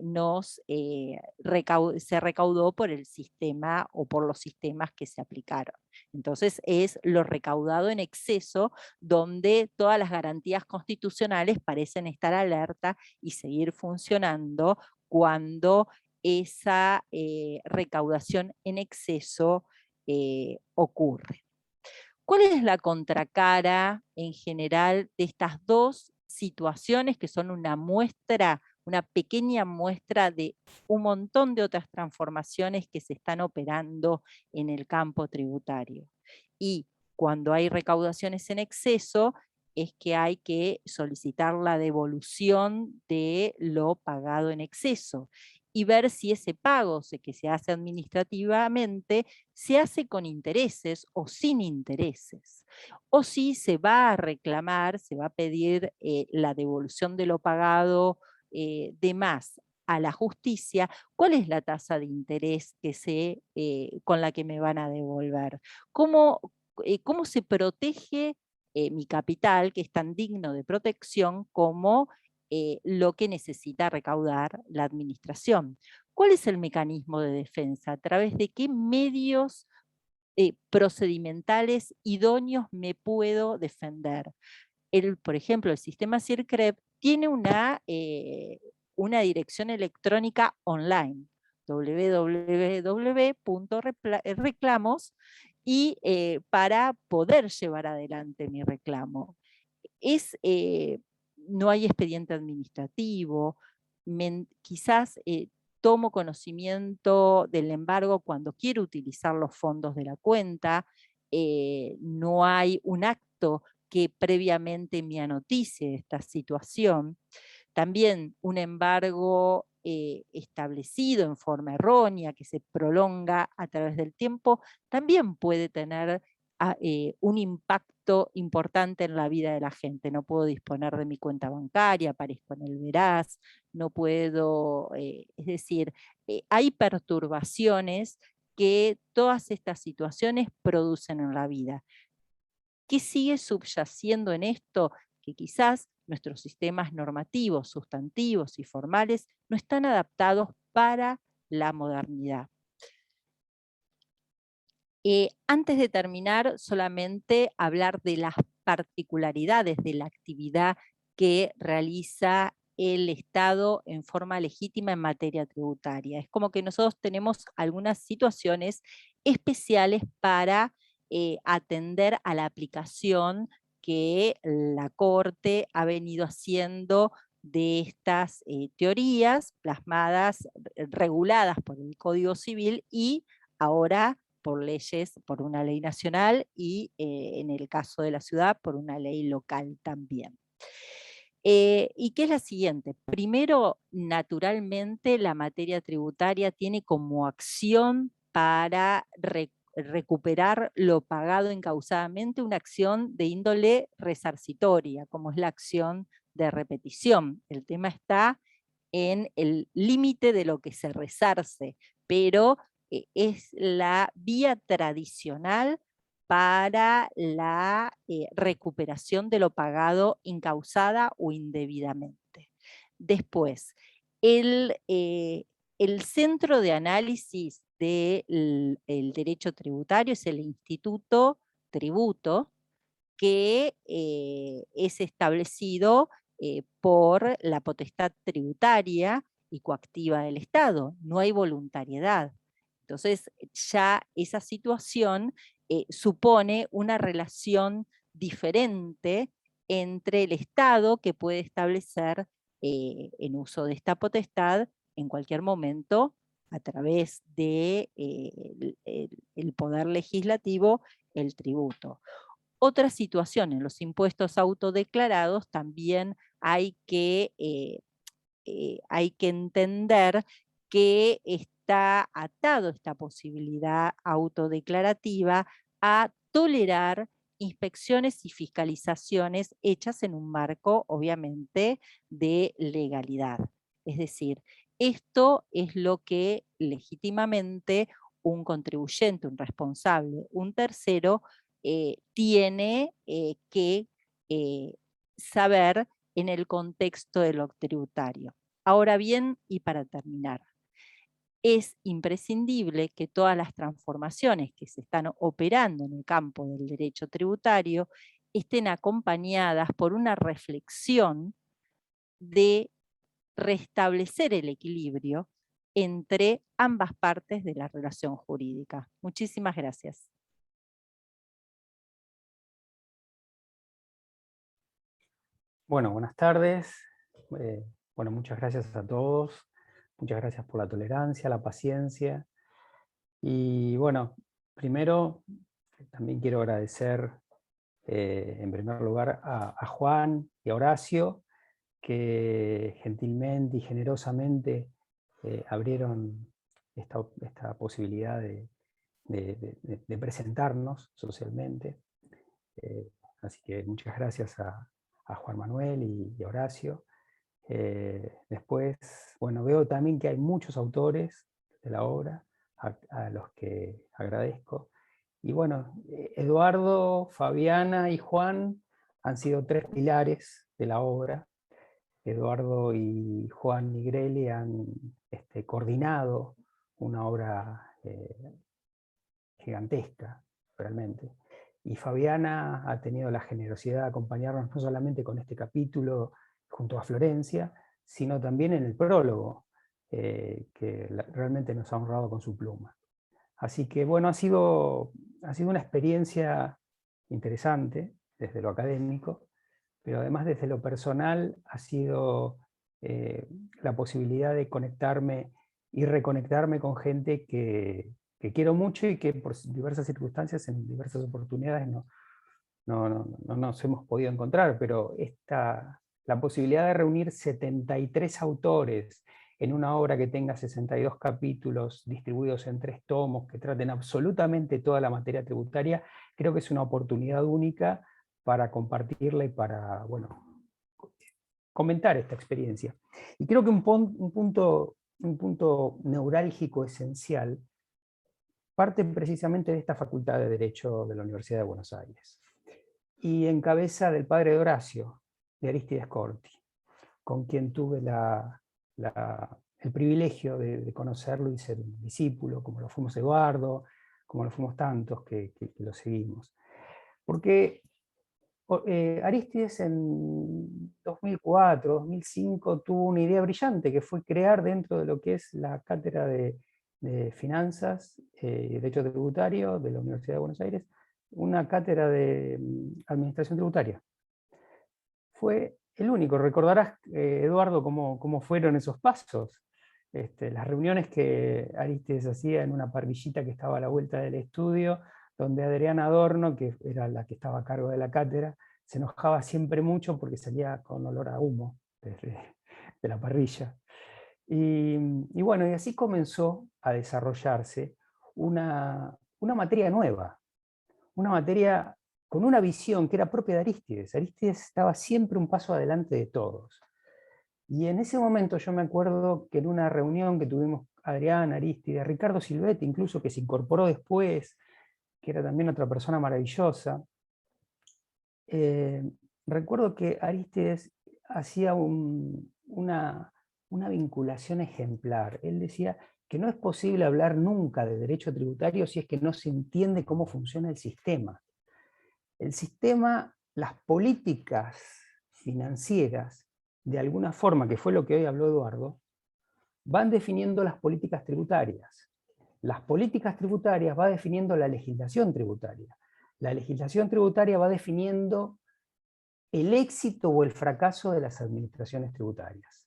recaudó por el sistema o por los sistemas que se aplicaron. Entonces es lo recaudado en exceso donde todas las garantías constitucionales parecen estar alerta y seguir funcionando cuando esa recaudación en exceso ocurre. ¿Cuál es la contracara en general de estas dos situaciones que son una muestra, una pequeña muestra de un montón de otras transformaciones que se están operando en el campo tributario? Y cuando hay recaudaciones en exceso, es que hay que solicitar la devolución de lo pagado en exceso y ver si ese pago que se hace administrativamente se hace con intereses o sin intereses, o si se va a reclamar, se va a pedir la devolución de lo pagado de más a la justicia. ¿Cuál es la tasa de interés con la que me van a devolver? ¿Cómo se protege mi capital, que es tan digno de protección como lo que necesita recaudar la administración? ¿Cuál es el mecanismo de defensa? ¿A través de qué medios procedimentales idóneos me puedo defender? Por ejemplo, el sistema CIRCREP tiene una dirección electrónica online, www.reclamos, y para poder llevar adelante mi reclamo. No hay expediente administrativo, quizás tomo conocimiento del embargo cuando quiero utilizar los fondos de la cuenta, no hay un acto que previamente me anoticie esta situación. También un embargo establecido en forma errónea, que se prolonga a través del tiempo, también puede tener un impacto importante en la vida de la gente. No puedo disponer de mi cuenta bancaria, aparezco en el Veraz, no puedo, es decir, hay perturbaciones que todas estas situaciones producen en la vida. ¿Qué sigue subyaciendo en esto? Que quizás nuestros sistemas normativos, sustantivos y formales no están adaptados para la modernidad. Antes de terminar, solamente hablar de las particularidades de la actividad que realiza el Estado en forma legítima en materia tributaria. Es como que nosotros tenemos algunas situaciones especiales para atender a la aplicación que la Corte ha venido haciendo de estas teorías plasmadas, reguladas por el Código Civil y ahora por leyes, por una ley nacional y en el caso de la ciudad por una ley local también. ¿Y qué es la siguiente? Primero, naturalmente la materia tributaria tiene como acción para recuperar lo pagado encausadamente una acción de índole resarcitoria, como es la acción de repetición. El tema está en el límite de lo que se resarce, pero es la vía tradicional para la recuperación de lo pagado incausada o indebidamente. Después, el centro de análisis del derecho tributario es el Instituto Tributo, que es establecido por la potestad tributaria y coactiva del Estado. No hay voluntariedad. Entonces, ya esa situación supone una relación diferente entre el Estado, que puede establecer en uso de esta potestad en cualquier momento a través de el poder legislativo, el tributo. Otra situación, en los impuestos autodeclarados también hay que entender que está atado esta posibilidad autodeclarativa a tolerar inspecciones y fiscalizaciones hechas en un marco, obviamente, de legalidad. Es decir, esto es lo que legítimamente un contribuyente, un responsable, un tercero, tiene que saber en el contexto de lo tributario. Ahora bien, y para terminar, es imprescindible que todas las transformaciones que se están operando en el campo del derecho tributario estén acompañadas por una reflexión de restablecer el equilibrio entre ambas partes de la relación jurídica. Muchísimas gracias. Bueno, buenas tardes. Bueno, muchas gracias a todos. Muchas gracias por la tolerancia, la paciencia. Y bueno, primero también quiero agradecer en primer lugar a Juan y a Horacio, que gentilmente y generosamente abrieron esta posibilidad de presentarnos socialmente. Así que muchas gracias a Juan Manuel y a Horacio. Después, bueno, veo también que hay muchos autores de la obra, a los que agradezco. Y bueno, Eduardo, Fabiana y Juan han sido 3 pilares de la obra. Eduardo y Juan Nigrelli han coordinado una obra gigantesca, realmente. Y Fabiana ha tenido la generosidad de acompañarnos no solamente con este capítulo junto a Florencia, sino también en el prólogo, que realmente nos ha honrado con su pluma. Así que bueno, ha sido una experiencia interesante desde lo académico, pero además desde lo personal ha sido la posibilidad de conectarme y reconectarme con gente que quiero mucho y que por diversas circunstancias, en diversas oportunidades, no nos hemos podido encontrar, pero la posibilidad de reunir 73 autores en una obra que tenga 62 capítulos distribuidos en 3 tomos, que traten absolutamente toda la materia tributaria, creo que es una oportunidad única para compartirla y para, bueno, comentar esta experiencia. Y creo que un punto neurálgico esencial parte precisamente de esta Facultad de Derecho de la Universidad de Buenos Aires, y en cabeza del padre de Horacio, de Arístides Corti, con quien tuve el privilegio de conocerlo y ser un discípulo, como lo fuimos Eduardo, como lo fuimos tantos que lo seguimos. Porque Arístides en 2004, 2005 tuvo una idea brillante, que fue crear dentro de lo que es la cátedra de Finanzas y Derecho Tributario de la Universidad de Buenos Aires, una cátedra de Administración Tributaria. Fue el único. Recordarás, Eduardo, cómo fueron esos pasos. Las reuniones que Arístides hacía en una parrillita que estaba a la vuelta del estudio, donde Adriana Adorno, que era la que estaba a cargo de la cátedra, se enojaba siempre mucho porque salía con olor a humo de la parrilla. Y bueno, y así comenzó a desarrollarse una materia nueva, una materia con una visión que era propia de Arístides. Arístides estaba siempre un paso adelante de todos. Y en ese momento yo me acuerdo que en una reunión que tuvimos Adrián, Arístides, Ricardo Silvetti incluso, que se incorporó después, que era también otra persona maravillosa, recuerdo que Arístides hacía una vinculación ejemplar. Él decía que no es posible hablar nunca de derecho tributario si es que no se entiende cómo funciona el sistema. El sistema, las políticas financieras, de alguna forma, que fue lo que hoy habló Eduardo, van definiendo las políticas tributarias. Las políticas tributarias va definiendo la legislación tributaria. La legislación tributaria va definiendo el éxito o el fracaso de las administraciones tributarias.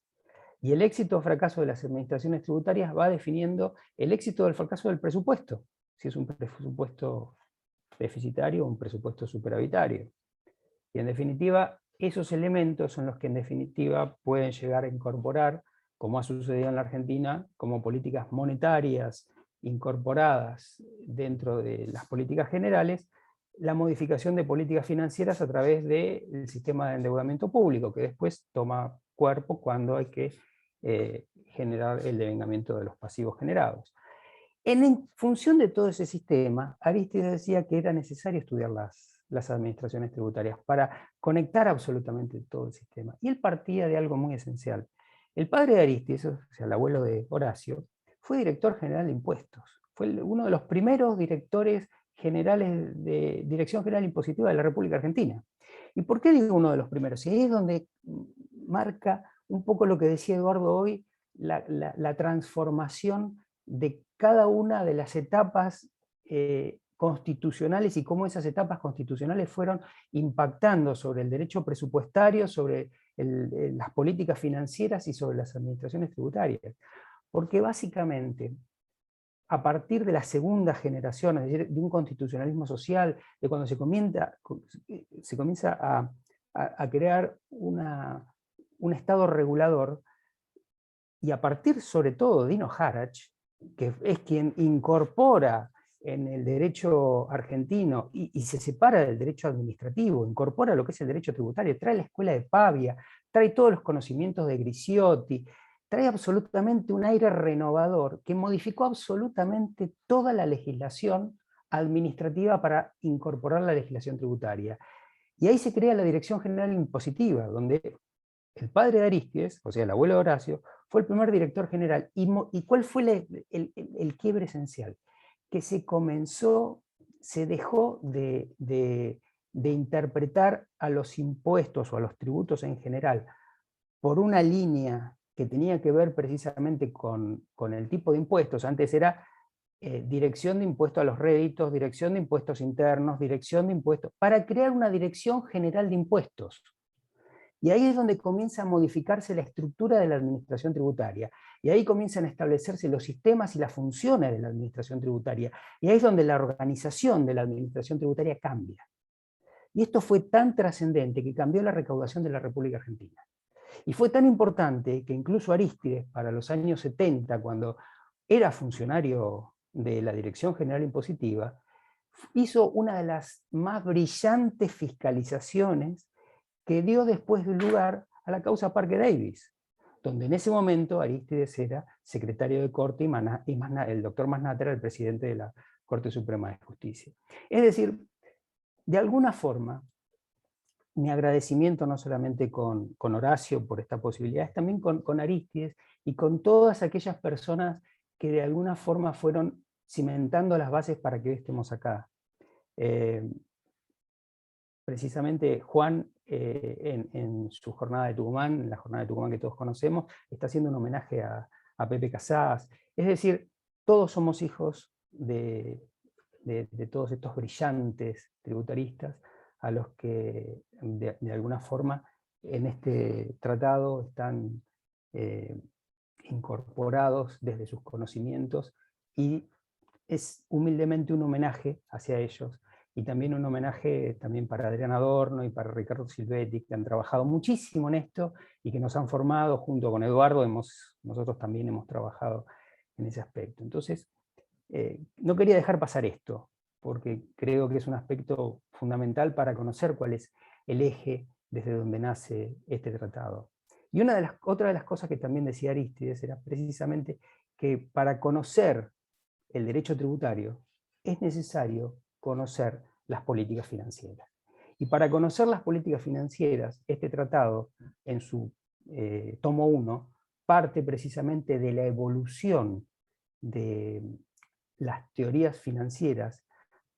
Y el éxito o fracaso de las administraciones tributarias va definiendo el éxito o el fracaso del presupuesto, si es un presupuesto deficitario o un presupuesto superavitario. Y en definitiva, esos elementos son los que en definitiva pueden llegar a incorporar, como ha sucedido en la Argentina, como políticas monetarias incorporadas dentro de las políticas generales, la modificación de políticas financieras a través del sistema de endeudamiento público, que después toma cuerpo cuando hay que generar el devengamiento de los pasivos generados. En función de todo ese sistema, Arístides decía que era necesario estudiar las administraciones tributarias para conectar absolutamente todo el sistema. Y él partía de algo muy esencial. El padre de Arístides, o sea, el abuelo de Horacio, fue director general de impuestos. Fue uno de los primeros directores generales de Dirección General Impositiva de la República Argentina. ¿Y por qué digo uno de los primeros? Y ahí es donde marca un poco lo que decía Eduardo hoy, la transformación de cada una de las etapas constitucionales y cómo esas etapas constitucionales fueron impactando sobre el derecho presupuestario, sobre las políticas financieras y sobre las administraciones tributarias. Porque básicamente, a partir de la segunda generación, es decir, de un constitucionalismo social, de cuando se comienza a crear un Estado regulador, y a partir sobre todo de Dino Harach, que es quien incorpora en el derecho argentino y se separa del derecho administrativo, incorpora lo que es el derecho tributario, trae la escuela de Pavia, trae todos los conocimientos de Grisciotti, trae absolutamente un aire renovador que modificó absolutamente toda la legislación administrativa para incorporar la legislación tributaria. Y ahí se crea la Dirección General Impositiva, donde el padre de Arístides, o sea, el abuelo de Horacio, fue el primer director general. ¿Y cuál fue el quiebre esencial? Que se dejó de interpretar a los impuestos o a los tributos en general por una línea que tenía que ver precisamente con el tipo de impuestos. Antes era dirección de impuestos a los réditos, dirección de impuestos internos, dirección de impuestos, para crear una dirección general de impuestos. Y ahí es donde comienza a modificarse la estructura de la administración tributaria. Y ahí comienzan a establecerse los sistemas y las funciones de la administración tributaria. Y ahí es donde la organización de la administración tributaria cambia. Y esto fue tan trascendente que cambió la recaudación de la República Argentina. Y fue tan importante que incluso Arístides, para los años 70, cuando era funcionario de la Dirección General Impositiva, hizo una de las más brillantes fiscalizaciones que dio después lugar a la causa Parque Davis, donde en ese momento Arístides era secretario de Corte y el doctor Masnata era el presidente de la Corte Suprema de Justicia. Es decir, de alguna forma, mi agradecimiento no solamente con Horacio por esta posibilidad, es también con Arístides y con todas aquellas personas que de alguna forma fueron cimentando las bases para que hoy estemos acá. Precisamente Juan, en su jornada de Tucumán, en la jornada de Tucumán que todos conocemos, está haciendo un homenaje a Pepe Casals. Es decir, todos somos hijos de todos estos brillantes tributaristas a los que de alguna forma en este tratado están incorporados desde sus conocimientos, y es humildemente un homenaje hacia ellos, y también un homenaje también para Adrián Adorno y para Ricardo Silvetti, que han trabajado muchísimo en esto y que nos han formado junto con Eduardo. Nosotros también hemos trabajado en ese aspecto. Entonces, no quería dejar pasar esto, porque creo que es un aspecto fundamental para conocer cuál es el eje desde donde nace este tratado. Y otra de las cosas que también decía Arístides era precisamente que para conocer el derecho tributario es necesario conocer las políticas financieras. Y para conocer las políticas financieras, este tratado, en su tomo 1, parte precisamente de la evolución de las teorías financieras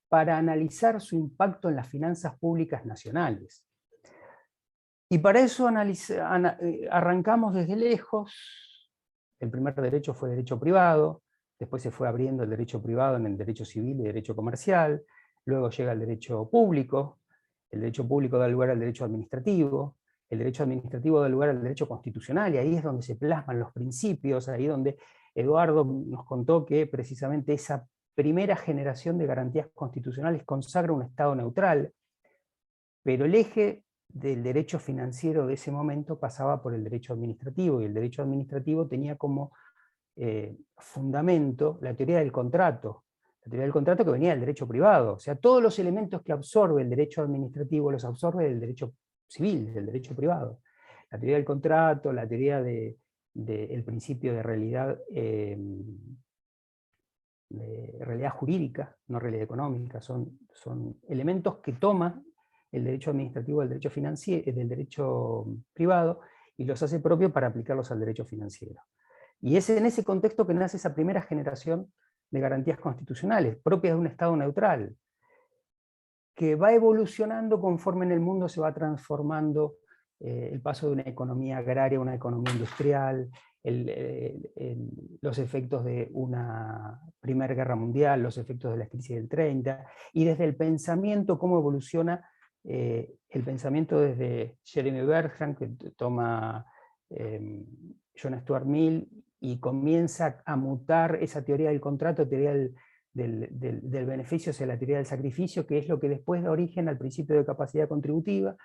para analizar su impacto en las finanzas públicas nacionales. Y para eso arrancamos desde lejos. El primer derecho fue derecho privado, después se fue abriendo el derecho privado en el derecho civil y derecho comercial, luego llega el derecho público da lugar al derecho administrativo, el derecho administrativo da lugar al derecho constitucional, y ahí es donde se plasman los principios, ahí donde Eduardo nos contó que precisamente esa primera generación de garantías constitucionales consagra un Estado neutral, pero el eje del derecho financiero de ese momento pasaba por el derecho administrativo, y el derecho administrativo tenía como fundamento la teoría del contrato que venía del derecho privado. O sea, todos los elementos que absorbe el derecho administrativo los absorbe del derecho civil, del derecho privado. La teoría del contrato, la teoría del principio de realidad jurídica, no realidad económica, son elementos que toma el derecho administrativo del derecho financiero, del derecho privado, y los hace propios para aplicarlos al derecho financiero. Y es en ese contexto que nace esa primera generación de garantías constitucionales, propias de un Estado neutral, que va evolucionando conforme en el mundo se va transformando el paso de una economía agraria a una economía industrial, los efectos de una Primera Guerra Mundial, los efectos de la crisis del 30, y desde el pensamiento, cómo evoluciona el pensamiento desde Jeremy Bentham, que toma John Stuart Mill, y comienza a mutar esa teoría del contrato, teoría del beneficio hacia la teoría del sacrificio, que es lo que después da origen al principio de capacidad contributiva,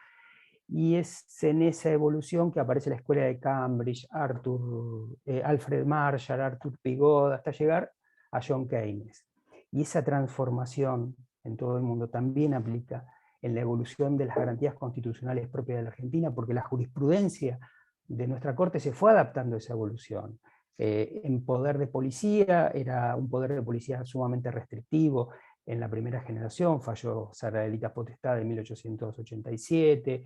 y es en esa evolución que aparece la escuela de Cambridge, Alfred Marshall, Arthur Pigott, hasta llegar a John Keynes. Y esa transformación en todo el mundo también aplica en la evolución de las garantías constitucionales propias de la Argentina, porque la jurisprudencia de nuestra Corte se fue adaptando a esa evolución. En poder de policía, era un poder de policía sumamente restrictivo en la primera generación, falló Sara Delitas Potestad en 1887,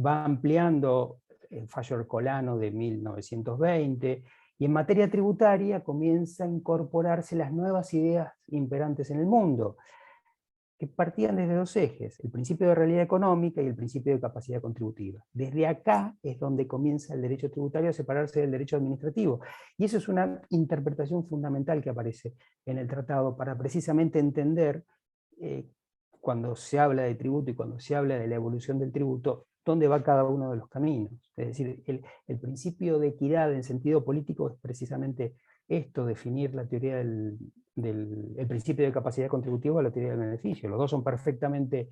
va ampliando el fallo Ercolano de 1920, y en materia tributaria comienza a incorporarse las nuevas ideas imperantes en el mundo, que partían desde dos ejes, el principio de realidad económica y el principio de capacidad contributiva. Desde acá es donde comienza el derecho tributario a separarse del derecho administrativo, y eso es una interpretación fundamental que aparece en el tratado para precisamente entender cuando se habla de tributo y cuando se habla de la evolución del tributo, dónde va cada uno de los caminos. Es decir, el principio de equidad en sentido político es precisamente esto, definir la teoría el principio de capacidad contributiva a la teoría del beneficio. Los dos son perfectamente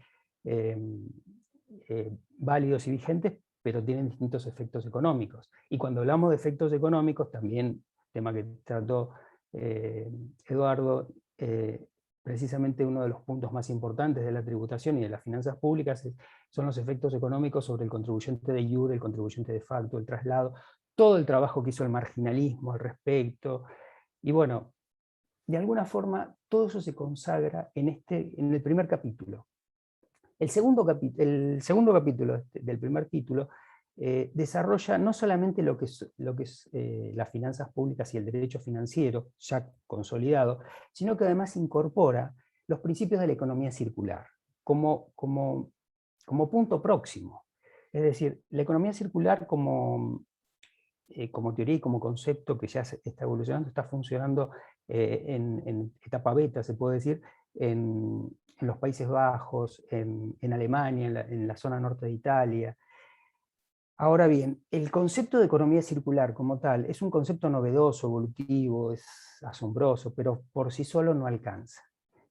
válidos y vigentes, pero tienen distintos efectos económicos. Y cuando hablamos de efectos económicos, también, tema que trató Eduardo, precisamente uno de los puntos más importantes de la tributación y de las finanzas públicas son los efectos económicos sobre el contribuyente de iure, el contribuyente de facto, el traslado, todo el trabajo que hizo el marginalismo al respecto. Y bueno, de alguna forma todo eso se consagra en el primer capítulo. El segundo capítulo del primer título desarrolla no solamente lo que es las finanzas públicas y el derecho financiero, ya consolidado, sino que además incorpora los principios de la economía circular como punto próximo. Es decir, la economía circular como teoría y como concepto que ya está evolucionando, está funcionando en etapa beta, se puede decir, en los Países Bajos, en Alemania, en la zona norte de Italia. Ahora bien, el concepto de economía circular como tal es un concepto novedoso, evolutivo, es asombroso, pero por sí solo no alcanza.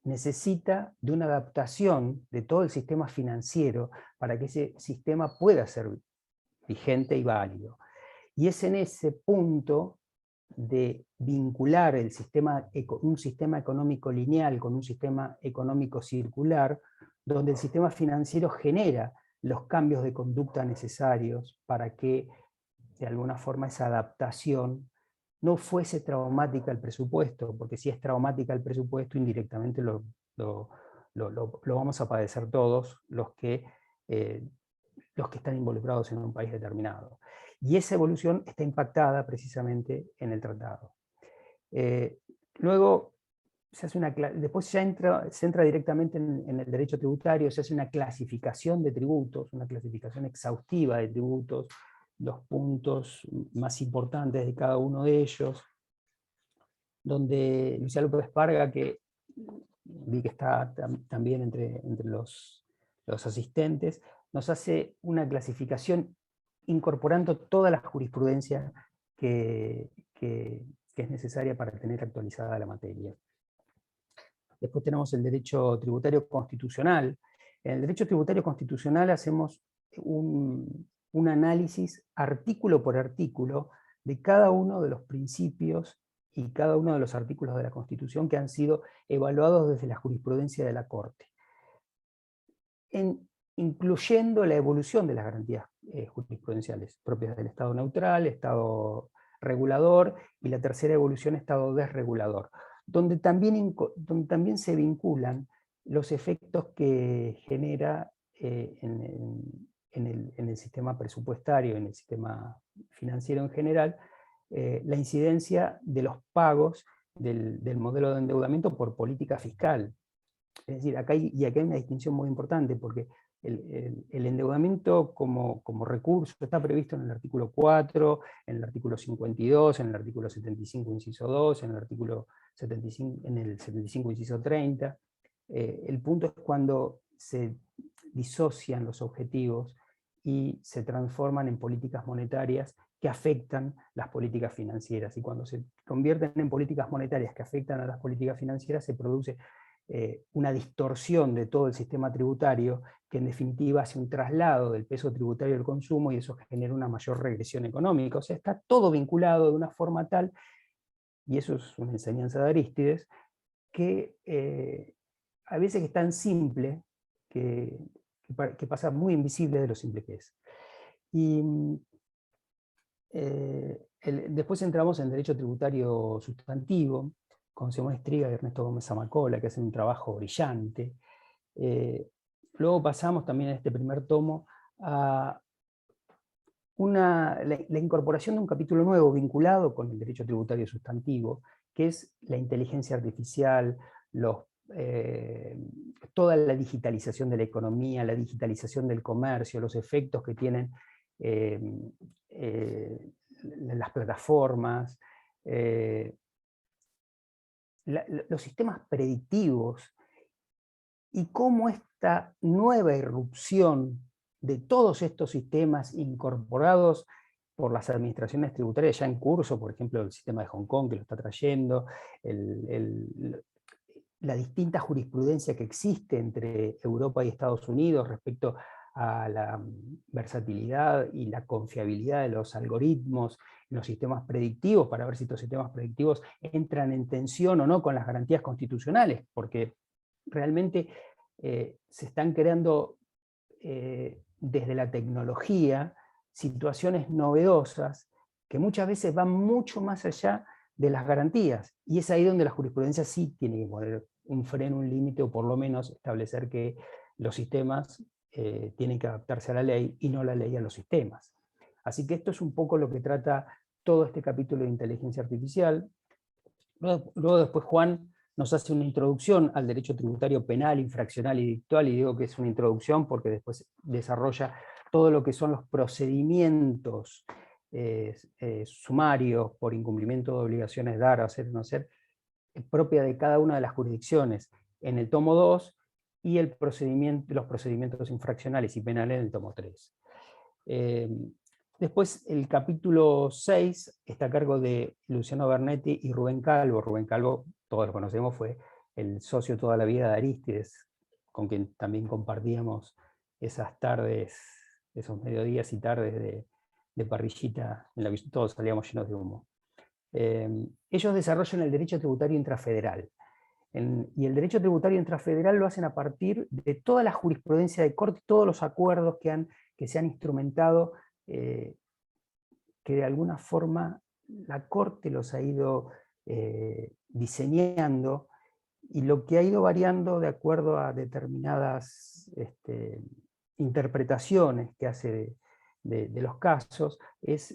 Necesita de una adaptación de todo el sistema financiero para que ese sistema pueda ser vigente y válido. Y es en ese punto de vincular un sistema económico lineal con un sistema económico circular, donde el sistema financiero genera los cambios de conducta necesarios para que, de alguna forma, esa adaptación no fuese traumática al presupuesto, porque si es traumática al presupuesto, indirectamente lo vamos a padecer todos los que están involucrados en un país determinado. Y esa evolución está impactada precisamente en el tratado. Luego, después se entra directamente en el derecho tributario, se hace una clasificación de tributos, una clasificación exhaustiva de tributos, los puntos más importantes de cada uno de ellos, donde Lucía López Parga, que vi que está también entre los asistentes, nos hace una clasificación incorporando toda la jurisprudencia que es necesaria para tener actualizada la materia. Después tenemos el derecho tributario constitucional. En el derecho tributario constitucional hacemos un análisis artículo por artículo de cada uno de los principios y cada uno de los artículos de la Constitución que han sido evaluados desde la jurisprudencia de la Corte, incluyendo la evolución de las garantías jurisprudenciales propias del Estado neutral, Estado regulador, y la tercera evolución, Estado desregulador, donde también se vinculan los efectos que genera en el sistema presupuestario, en el sistema financiero en general, la incidencia de los pagos del modelo de endeudamiento por política fiscal. Es decir, acá hay una distinción muy importante, porque el endeudamiento como recurso está previsto en el artículo 4, en el artículo 52, en el artículo 75, inciso 2, en el artículo 75, inciso 30. El punto es cuando se disocian los objetivos y se transforman en políticas monetarias que afectan las políticas financieras. Y cuando se convierten en políticas monetarias que afectan a las políticas financieras, se produce una distorsión de todo el sistema tributario, que en definitiva hace un traslado del peso tributario al consumo, y eso genera una mayor regresión económica. O sea, está todo vinculado de una forma tal, y eso es una enseñanza de Arístides, que a veces es tan simple que pasa muy invisible de lo simple que es. Y después entramos en derecho tributario sustantivo, con Simón Estriga y Ernesto Gómez Zamacola, que hacen un trabajo brillante. Luego pasamos también en este primer tomo a la incorporación de un capítulo nuevo vinculado con el derecho tributario sustantivo, que es la inteligencia artificial, toda la digitalización de la economía, la digitalización del comercio, los efectos que tienen las plataformas, los sistemas predictivos, y cómo esta nueva irrupción de todos estos sistemas incorporados por las administraciones tributarias ya en curso, por ejemplo, el sistema de Hong Kong que lo está trayendo, la distinta jurisprudencia que existe entre Europa y Estados Unidos respecto a la versatilidad y la confiabilidad de los algoritmos en los sistemas predictivos, para ver si estos sistemas predictivos entran en tensión o no con las garantías constitucionales, porque realmente se están creando desde la tecnología situaciones novedosas que muchas veces van mucho más allá de las garantías, y es ahí donde la jurisprudencia sí tiene que poner un freno, un límite, o por lo menos establecer que los sistemas tienen que adaptarse a la ley y no la ley a los sistemas. Así que esto es un poco lo que trata todo este capítulo de inteligencia artificial. Luego después Juan nos hace una introducción al derecho tributario penal, infraccional y dictual, y digo que es una introducción porque después desarrolla todo lo que son los procedimientos sumarios por incumplimiento de obligaciones dar, hacer o no hacer, propia de cada una de las jurisdicciones en el tomo 2, y los procedimientos infraccionales y penales en el tomo 3. Después el capítulo 6 está a cargo de Luciano Bernetti y Rubén Calvo. Rubén Calvo, todos lo conocemos, fue el socio toda la vida de Arístides, con quien también compartíamos esas tardes, esos mediodías y tardes de parrillita en la que todos salíamos llenos de humo. Ellos desarrollan el derecho tributario intrafederal. Y el derecho tributario intrafederal lo hacen a partir de toda la jurisprudencia de corte, todos los acuerdos que se han instrumentado, que de alguna forma la Corte los ha ido diseñando, y lo que ha ido variando de acuerdo a determinadas interpretaciones que hace de los casos, es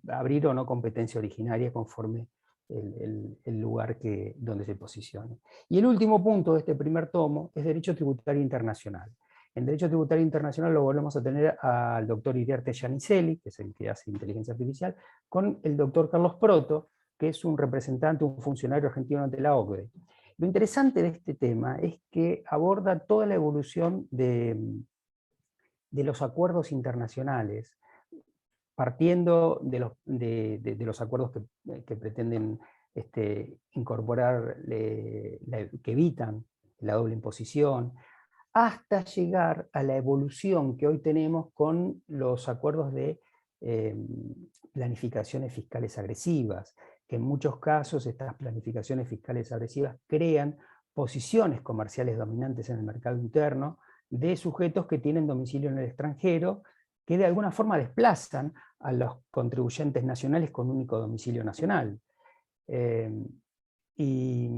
abrir o no competencia originaria conforme el lugar donde se posicione. Y el último punto de este primer tomo es derecho tributario internacional. En derecho tributario internacional lo volvemos a tener al doctor Iriarte Giannicelli, que es el que hace inteligencia artificial, con el doctor Carlos Proto, que es un representante, un funcionario argentino ante la OCDE. Lo interesante de este tema es que aborda toda la evolución de los acuerdos internacionales, partiendo de los acuerdos que pretenden incorporar, que evitan la doble imposición, hasta llegar a la evolución que hoy tenemos con los acuerdos de planificaciones fiscales agresivas, que en muchos casos estas planificaciones fiscales agresivas crean posiciones comerciales dominantes en el mercado interno de sujetos que tienen domicilio en el extranjero, que de alguna forma desplazan a los contribuyentes nacionales con único domicilio nacional. Y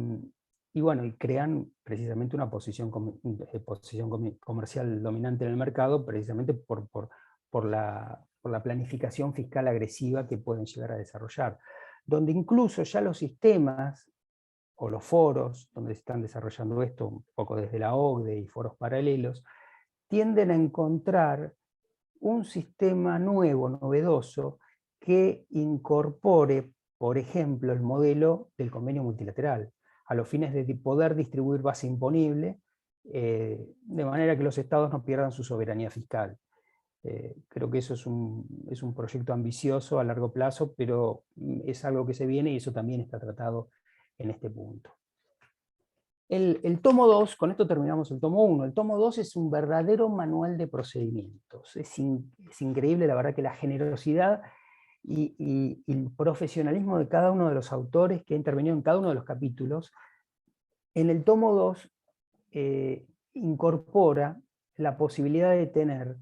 bueno, y crean precisamente una posición comercial dominante en el mercado, precisamente por la planificación fiscal agresiva que pueden llegar a desarrollar. Donde incluso ya los sistemas o los foros donde se están desarrollando esto, un poco desde la OCDE y foros paralelos, tienden a encontrar un sistema nuevo, novedoso, que incorpore, por ejemplo, el modelo del convenio multilateral, a los fines de poder distribuir base imponible, de manera que los estados no pierdan su soberanía fiscal. Creo que eso es un proyecto ambicioso a largo plazo, pero es algo que se viene y eso también está tratado en este punto. El tomo 2, con esto terminamos el tomo 1, el tomo 2 es un verdadero manual de procedimientos. Es increíble, la verdad, que la generosidad y el profesionalismo de cada uno de los autores que ha intervenido en cada uno de los capítulos. En el tomo 2 incorpora la posibilidad de tener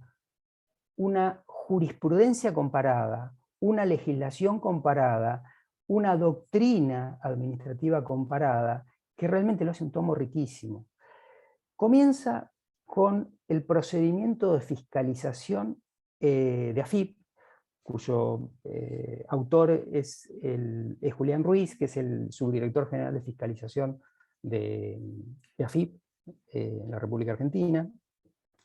una jurisprudencia comparada, una legislación comparada, una doctrina administrativa comparada, que realmente lo hace un tomo riquísimo. Comienza con el procedimiento de fiscalización de AFIP, cuyo autor es Julián Ruiz, que es el subdirector general de fiscalización de AFIP en la República Argentina.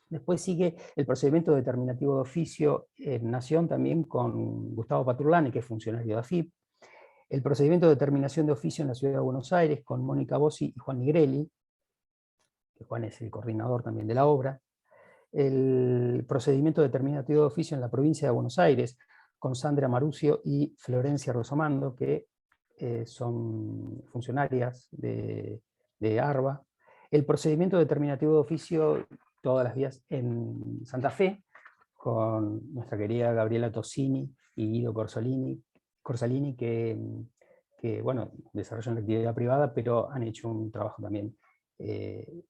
Después sigue el procedimiento determinativo de oficio en Nación, también con Gustavo Paturlani, que es funcionario de AFIP. El procedimiento de determinación de oficio en la Ciudad de Buenos Aires con Mónica Bossi y Juan Nigrelli, que Juan es el coordinador también de la obra. el procedimiento determinativo de oficio en la provincia de Buenos Aires, con Sandra Marucio y Florencia Rosomando, que son funcionarias de ARBA. El procedimiento determinativo de oficio, todas las vías en Santa Fe, con nuestra querida Gabriela Tosini y Guido Corsalini, que bueno, desarrollan la actividad privada, pero han hecho un trabajo también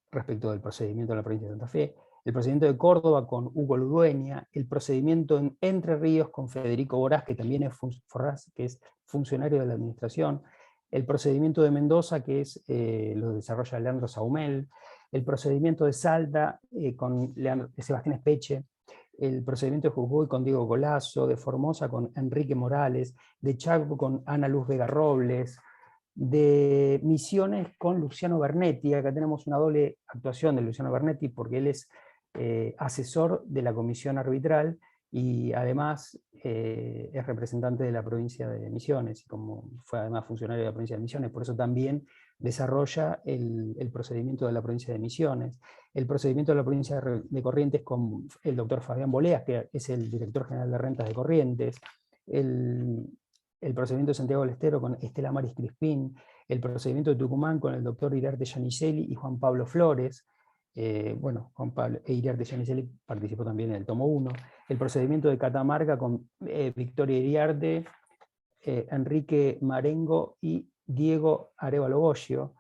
respecto del procedimiento de la provincia de Santa Fe. El procedimiento de Córdoba con Hugo Ludueña, el procedimiento en Entre Ríos con Federico Borás, que también es funcionario de la administración, el procedimiento de Mendoza, que lo desarrolla Leandro Saumel, el procedimiento de Salta con Sebastián Espeche, el procedimiento de Jujuy con Diego Golazo, de Formosa con Enrique Morales, de Chaco con Ana Luz Vega Robles, de Misiones con Luciano Bernetti. Acá tenemos una doble actuación de Luciano Bernetti porque él es asesor de la comisión arbitral y además es representante de la provincia de Misiones, y como fue además funcionario de la provincia de Misiones, por eso también desarrolla el procedimiento de la provincia de Misiones, el procedimiento de la provincia de Corrientes con el doctor Fabián Boleas, que es el director general de rentas de Corrientes, el procedimiento de Santiago del Estero con Estela Maris Crispín, el procedimiento de Tucumán con el doctor Iriarte Giannicelli y Juan Pablo Flores. Bueno, Juan Pablo Iriarte Giannicelli participó también en el tomo 1, el procedimiento de Catamarca con Victoria Iriarte, Enrique Marengo y Diego Arévalo Boggio,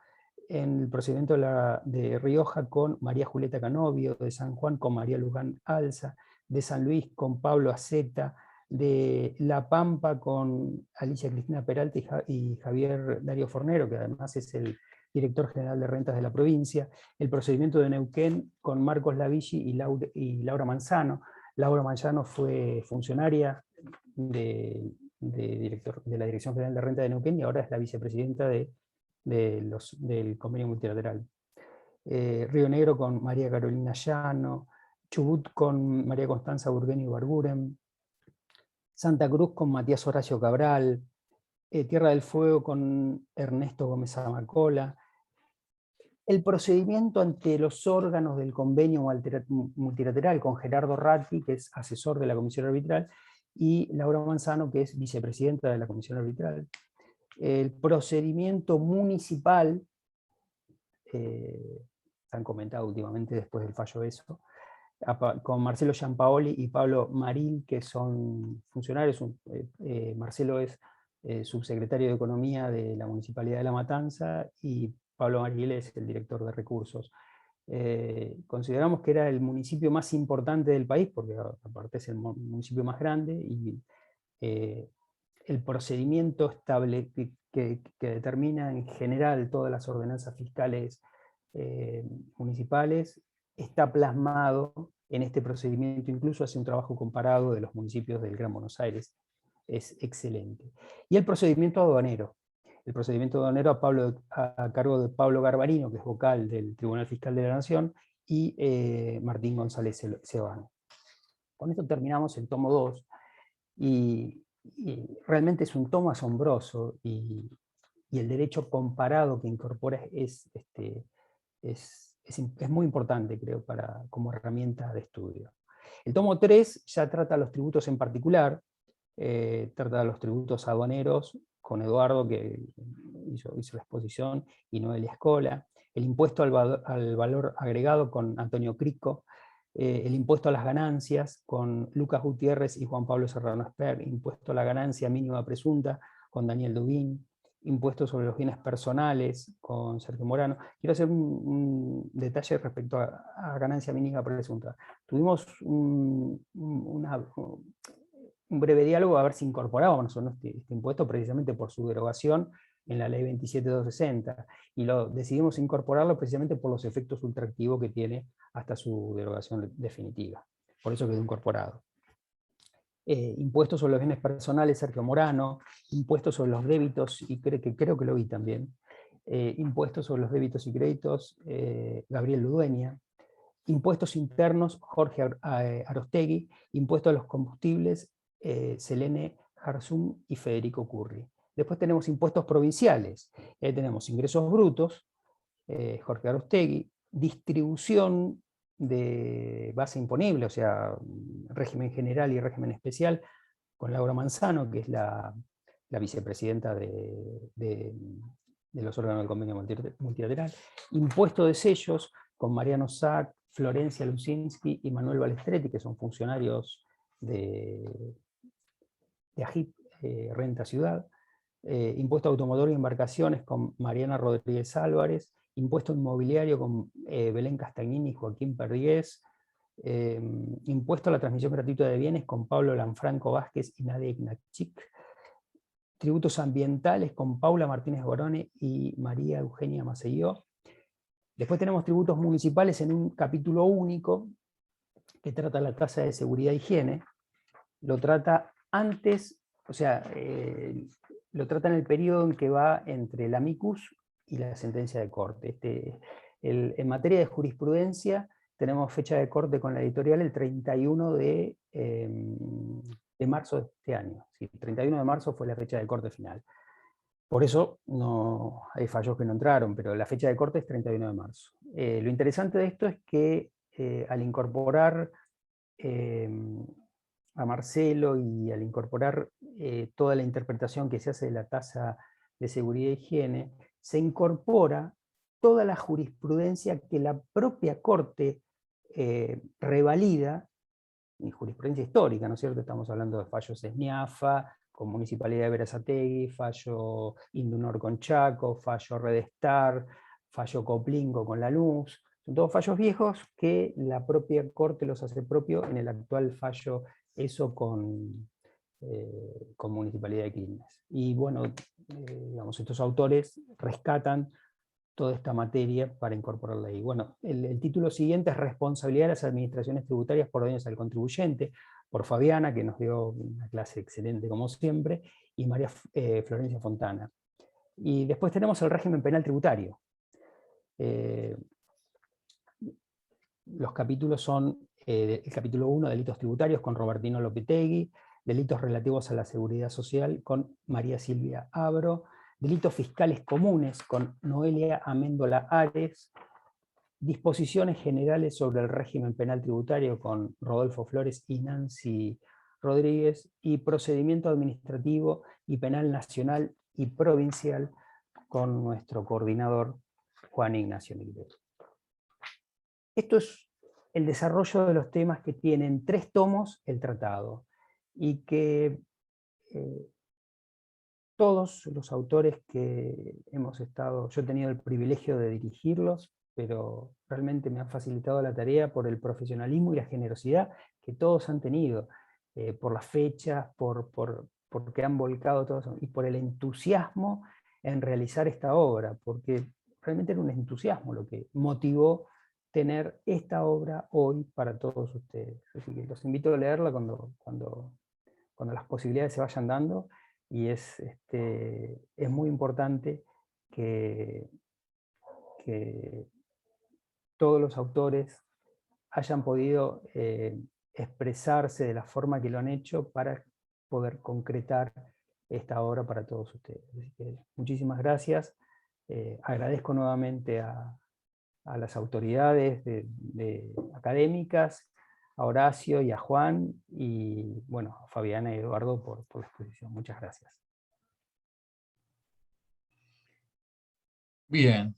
en el procedimiento de Rioja con María Julieta Canovio, de San Juan con María Luján Alza, de San Luis con Pablo Aceta, de La Pampa con Alicia Cristina Peralta y Javier Darío Fornero, que además es el director general de rentas de la provincia, el procedimiento de Neuquén con Marcos Lavilli y Laura Manzano. Laura Manzano fue funcionaria de la Dirección General de Renta de Neuquén y ahora es la vicepresidenta del Convenio Multilateral. Río Negro con María Carolina Llano, Chubut con María Constanza Burgueño y Barguren, Santa Cruz con Matías Horacio Cabral, Tierra del Fuego con Ernesto Gómez Amacola, el procedimiento ante los órganos del convenio multilateral con Gerardo Ratti, que es asesor de la Comisión Arbitral, y Laura Manzano, que es vicepresidenta de la Comisión Arbitral. El procedimiento municipal, se han comentado últimamente después del fallo eso, con Marcelo Giampaoli y Pablo Maril, que son funcionarios. Marcelo es subsecretario de Economía de la Municipalidad de La Matanza y Pablo Maril es el director de recursos. Consideramos que era el municipio más importante del país, porque aparte es el municipio más grande, y el procedimiento estable que determina en general todas las ordenanzas fiscales municipales está plasmado en este procedimiento, incluso hace un trabajo comparado de los municipios del Gran Buenos Aires. Es excelente. Y el procedimiento aduanero. El procedimiento aduanero a cargo de Pablo Garbarino, que es vocal del Tribunal Fiscal de la Nación, y Martín González Sebano. Con esto terminamos el tomo 2, y realmente es un tomo asombroso, y el derecho comparado que incorpora es muy importante, creo, como herramienta de estudio. El tomo 3 ya trata los tributos en particular, trata los tributos aduaneros con Eduardo, que hizo la exposición, y Noelia Escola, el impuesto al valor agregado con Antonio Crico, el impuesto a las ganancias con Lucas Gutiérrez y Juan Pablo Serrano Esper, impuesto a la ganancia mínima presunta con Daniel Dubín, impuestos sobre los bienes personales con Sergio Morano. Quiero hacer un detalle respecto a ganancia mínima presunta. Tuvimos un breve diálogo a ver si incorporábamos o no este impuesto, precisamente por su derogación en la ley 27.260, y lo decidimos incorporarlo precisamente por los efectos ultraactivos que tiene hasta su derogación definitiva. Por eso quedó incorporado. Impuestos sobre los bienes personales, Sergio Morano, impuestos sobre los débitos, y creo que lo vi también, impuestos sobre los débitos y créditos, Gabriel Ludueña, impuestos internos, Jorge Arostegui, impuestos a los combustibles, Selene Jarzum y Federico Curri. Después tenemos impuestos provinciales, tenemos ingresos brutos, Jorge Arostegui, distribución de base imponible, o sea, régimen general y régimen especial, con Laura Manzano, que es la vicepresidenta de los órganos del convenio multilateral, impuesto de sellos con Mariano Sack, Florencia Lucinski y Manuel Balestretti, que son funcionarios de AGIP, Renta Ciudad, impuesto automotor y embarcaciones con Mariana Rodríguez Álvarez, impuesto inmobiliario con Belén Castagnini y Joaquín Perdigués, impuesto a la transmisión gratuita de bienes con Pablo Lanfranco Vázquez y Nadia Ignachik, tributos ambientales con Paula Martínez Gorone y María Eugenia Maceió. Después tenemos tributos municipales en un capítulo único que trata la tasa de seguridad e higiene. Lo trata antes, o sea, lo trata en el periodo en que va entre la amicus y la sentencia de corte. En materia de jurisprudencia tenemos fecha de corte con la editorial el 31 de marzo de este año. Sí, el 31 de marzo fue la fecha de corte final. Por eso no, hay fallos que no entraron, pero la fecha de corte es 31 de marzo. Lo interesante de esto es que al incorporar a Marcelo y al incorporar toda la interpretación que se hace de la tasa de seguridad e higiene, se incorpora toda la jurisprudencia que la propia Corte revalida, y jurisprudencia histórica, ¿no es cierto? Estamos hablando de fallos Esniafa, con Municipalidad de Berazategui, fallo Indunor con Chaco, fallo Redestar, fallo Coplingo con La Luz. Son todos fallos viejos que la propia Corte los hace propio en el actual fallo ESO con Municipalidad de Quilmes. Y bueno, digamos, estos autores rescatan toda esta materia para incorporarla ahí. Bueno, el título siguiente es Responsabilidad de las administraciones tributarias por daños al contribuyente, por Fabiana, que nos dio una clase excelente como siempre, y María Florencia Fontana. Y después tenemos el régimen penal tributario. Los capítulos son el capítulo 1, delitos tributarios, con Robertino Lopetegui, delitos relativos a la seguridad social, con María Silvia Abro, delitos fiscales comunes, con Noelia Améndola Ares, disposiciones generales sobre el régimen penal tributario, con Rodolfo Flores y Nancy Rodríguez, y procedimiento administrativo y penal nacional y provincial, con nuestro coordinador Juan Ignacio Nigret. Esto es el desarrollo de los temas que tienen 3 tomos el tratado, y que todos los autores que hemos estado, yo he tenido el privilegio de dirigirlos, pero realmente me han facilitado la tarea por el profesionalismo y la generosidad que todos han tenido, por las fechas, porque han volcado todo eso, y por el entusiasmo en realizar esta obra, porque realmente era un entusiasmo lo que motivó tener esta obra hoy para todos ustedes. Así que los invito a leerla cuando las posibilidades se vayan dando, y es muy importante que todos los autores hayan podido expresarse de la forma que lo han hecho para poder concretar esta obra para todos ustedes. Así que muchísimas gracias. Agradezco nuevamente a las autoridades académicas, a Horacio y a Juan, y bueno, a Fabiana y Eduardo por la exposición. Muchas gracias. Bien,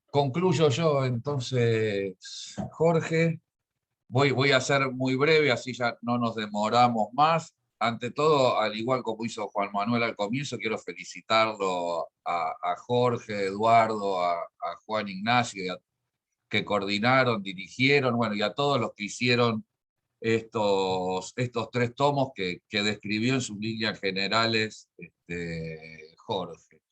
concluyo yo entonces, Jorge. Voy a ser muy breve, así ya no nos demoramos más. Ante todo, al igual como hizo Juan Manuel al comienzo, quiero felicitarlo a Jorge, Eduardo, a Juan Ignacio, que coordinaron, dirigieron, bueno, y a todos los que hicieron estos 3 tomos que describió en sus líneas generales Jorge.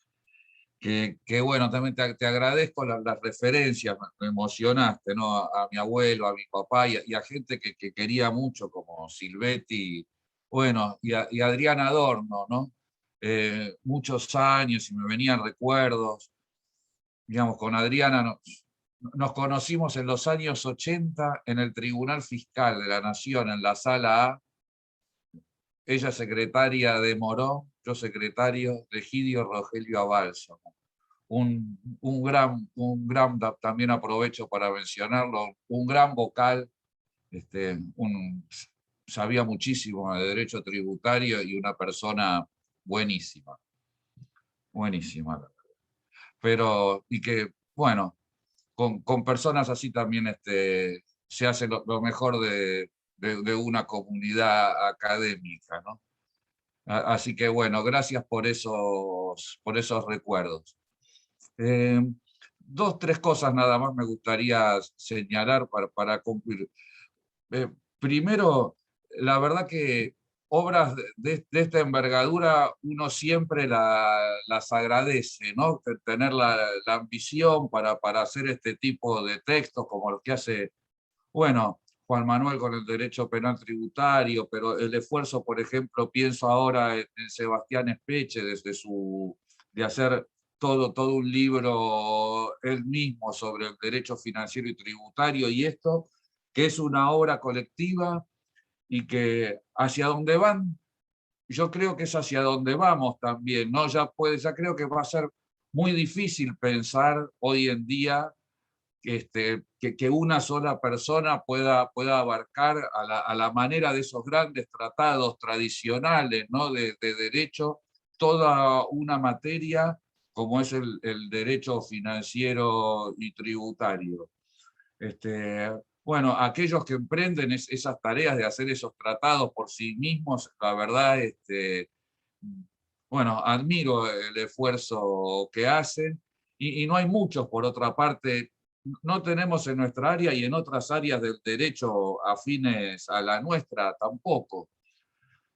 Que bueno, también te agradezco las referencias, me emocionaste, ¿no? A mi abuelo, a mi papá y a gente que quería mucho, como Silvetti, bueno, y Adrián Adorno, ¿no? Muchos años y me venían recuerdos. Digamos, con Adriana nos conocimos en los años 80 en el Tribunal Fiscal de la Nación, en la Sala A. Ella secretaria de Morón, yo secretario de Egidio Rogelio Abálsamo. también aprovecho para mencionarlo, un gran vocal, sabía muchísimo de derecho tributario y una persona buenísima, buenísima. Pero, y que, bueno, con personas así también se hace lo mejor de una comunidad académica, ¿no? Así que, bueno, gracias por esos recuerdos. Dos, tres cosas nada más me gustaría señalar para concluir. Primero, la verdad que obras de esta envergadura uno siempre las agradece, ¿no? Tener la ambición para hacer este tipo de textos como los que hace, bueno, Juan Manuel con el derecho penal tributario, pero el esfuerzo, por ejemplo, pienso ahora en Sebastián Espeche, de hacer todo un libro él mismo sobre el derecho financiero y tributario, y esto, que es una obra colectiva y que hacia dónde van, yo creo que es hacia donde vamos también, ¿no? Ya creo que va a ser muy difícil pensar hoy en día que una sola persona pueda abarcar a la manera de esos grandes tratados tradicionales, ¿no? de derecho, toda una materia como es el derecho financiero y tributario. Bueno, aquellos que emprenden esas tareas de hacer esos tratados por sí mismos, la verdad, bueno, admiro el esfuerzo que hacen, y no hay muchos, por otra parte, no tenemos en nuestra área y en otras áreas del derecho afines a la nuestra tampoco.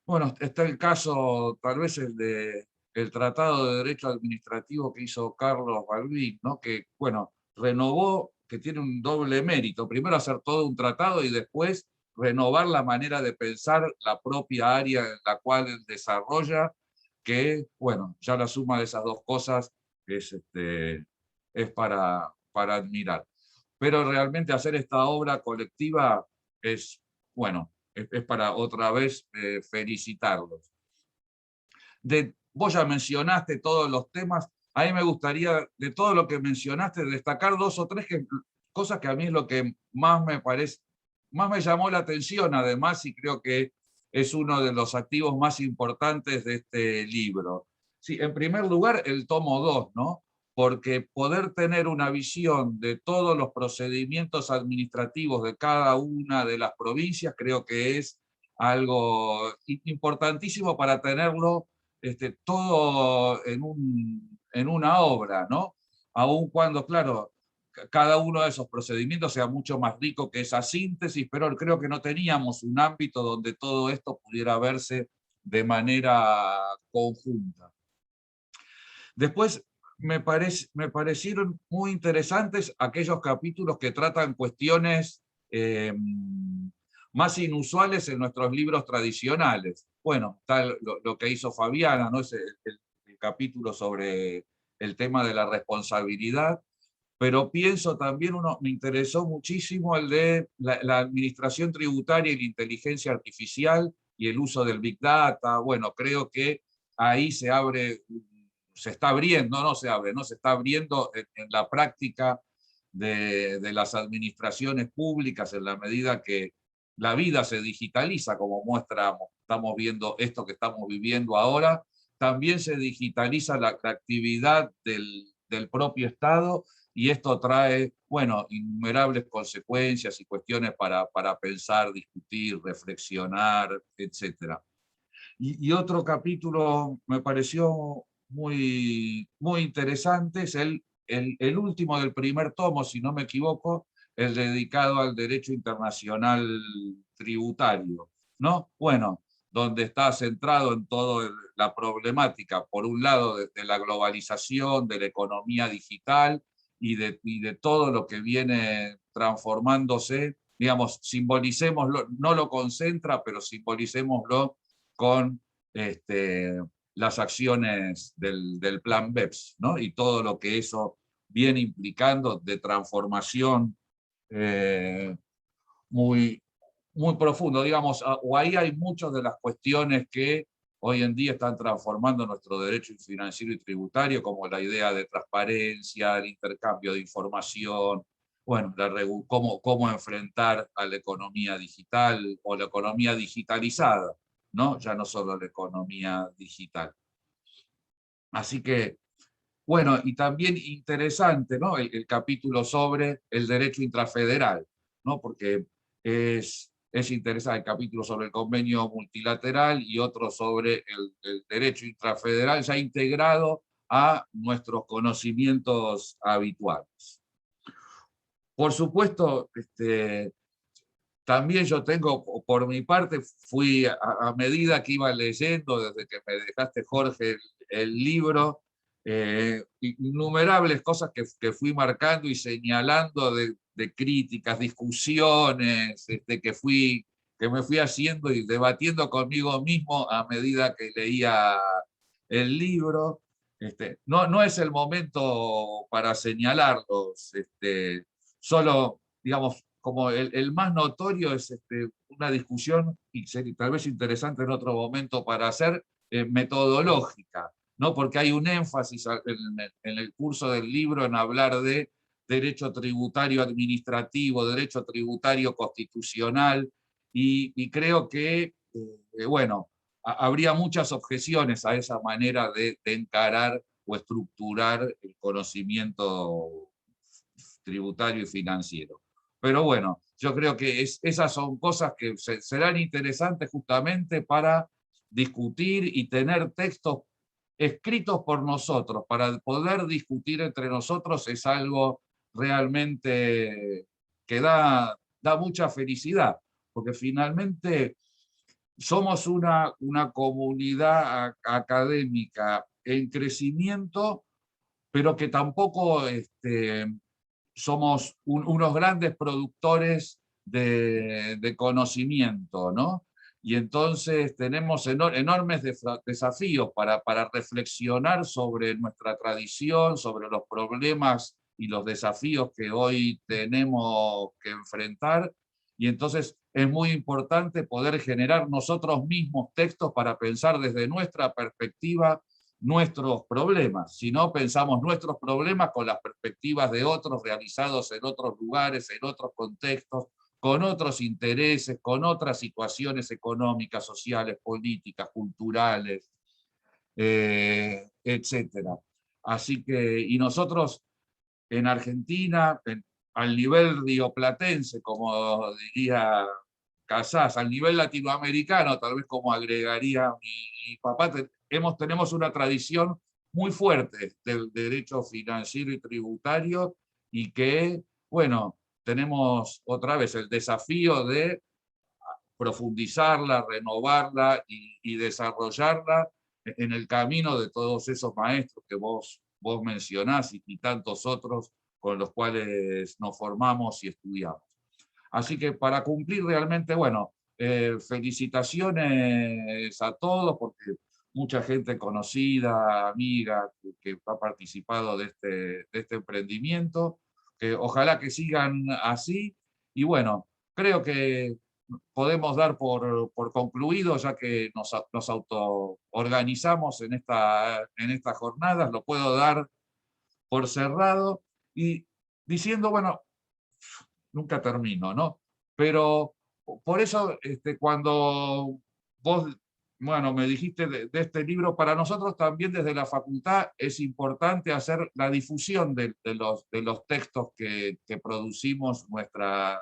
Bueno, está el caso, tal vez el Tratado de Derecho Administrativo que hizo Carlos Balbín, ¿no? Que, bueno, renovó, que tiene un doble mérito. Primero hacer todo un tratado y después renovar la manera de pensar la propia área en la cual él desarrolla, que, bueno, ya la suma de esas dos cosas es para admirar. Pero realmente hacer esta obra colectiva es, bueno, es para otra vez felicitarlos. Vos ya mencionaste todos los temas, a mí me gustaría, de todo lo que mencionaste, destacar dos o tres cosas que a mí es lo que más me llamó la atención, además, y creo que es uno de los activos más importantes de este libro. Sí, en primer lugar, el tomo 2, ¿no? Porque poder tener una visión de todos los procedimientos administrativos de cada una de las provincias, creo que es algo importantísimo para tenerlo todo en una obra, ¿no? Aun cuando, claro, cada uno de esos procedimientos sea mucho más rico que esa síntesis, pero creo que no teníamos un ámbito donde todo esto pudiera verse de manera conjunta. Después, me parecieron muy interesantes aquellos capítulos que tratan cuestiones más inusuales en nuestros libros tradicionales. Bueno, está lo que hizo Fabiana, ¿no? Es el capítulo sobre el tema de la responsabilidad, pero pienso también, me interesó muchísimo el de la administración tributaria y la inteligencia artificial y el uso del Big Data. Bueno, creo que ahí se está abriendo, no se abre, no se está abriendo en la práctica de las administraciones públicas en la medida que la vida se digitaliza, como estamos viendo esto que estamos viviendo ahora, también se digitaliza la actividad del propio Estado, y esto trae, bueno, innumerables consecuencias y cuestiones para pensar, discutir, reflexionar, etc. Y otro capítulo me pareció muy interesante, es el último del primer tomo, si no me equivoco, el dedicado al derecho internacional tributario, ¿no? Bueno, donde está centrado en toda la problemática, por un lado, de la globalización, de la economía digital y de todo lo que viene transformándose, digamos, simbolicémoslo, no lo concentra, pero simbolicémoslo con las acciones del plan BEPS, ¿no? Y todo lo que eso viene implicando de transformación muy profundo, digamos, o ahí hay muchas de las cuestiones que hoy en día están transformando nuestro derecho financiero y tributario, como la idea de transparencia, el intercambio de información, bueno, cómo enfrentar a la economía digital o la economía digitalizada, ¿no? Ya no solo la economía digital. Así que, bueno, y también interesante, ¿no? El capítulo sobre el derecho intrafederal, ¿no? Porque es interesante el capítulo sobre el convenio multilateral y otro sobre el derecho intrafederal ya integrado a nuestros conocimientos habituales. Por supuesto, también yo tengo, por mi parte, fui a medida que iba leyendo, desde que me dejaste, Jorge, el libro, innumerables cosas que fui marcando y señalando de críticas, discusiones, que me fui haciendo y debatiendo conmigo mismo a medida que leía el libro. No es el momento para señalarlos, solo, digamos, como el más notorio es una discusión, y tal vez interesante en otro momento para hacer, metodológica, ¿no? Porque hay un énfasis en el curso del libro en hablar de derecho tributario administrativo, derecho tributario constitucional, y creo que, bueno, habría muchas objeciones a esa manera de encarar o estructurar el conocimiento tributario y financiero. Pero bueno, yo creo que esas son cosas que serán interesantes justamente para discutir y tener textos escritos por nosotros, para poder discutir entre nosotros. Es algo realmente que da mucha felicidad, porque finalmente somos una comunidad académica en crecimiento, pero que tampoco somos unos grandes productores de conocimiento, ¿no? Y entonces tenemos enormes desafíos para reflexionar sobre nuestra tradición, sobre los problemas y los desafíos que hoy tenemos que enfrentar. Y entonces es muy importante poder generar nosotros mismos textos para pensar desde nuestra perspectiva nuestros problemas. Si no, pensamos nuestros problemas con las perspectivas de otros realizados en otros lugares, en otros contextos, con otros intereses, con otras situaciones económicas, sociales, políticas, culturales, etcétera. Así que, y nosotros en Argentina, al nivel rioplatense, como diría Casás, al nivel latinoamericano, tal vez como agregaría mi papá, tenemos una tradición muy fuerte del derecho financiero y tributario, y que, bueno, tenemos otra vez el desafío de profundizarla, renovarla y desarrollarla en el camino de todos esos maestros que vos mencionás y tantos otros con los cuales nos formamos y estudiamos. Así que para cumplir realmente, bueno, felicitaciones a todos, porque mucha gente conocida, amiga, que ha participado de este emprendimiento, que ojalá que sigan así. Y bueno, creo que podemos dar por concluido, ya que nos autoorganizamos en estas jornadas, lo puedo dar por cerrado, y diciendo, bueno, nunca termino, ¿no? Pero por eso, cuando vos, bueno, me dijiste de este libro, para nosotros también desde la facultad es importante hacer la difusión de los textos que producimos nuestra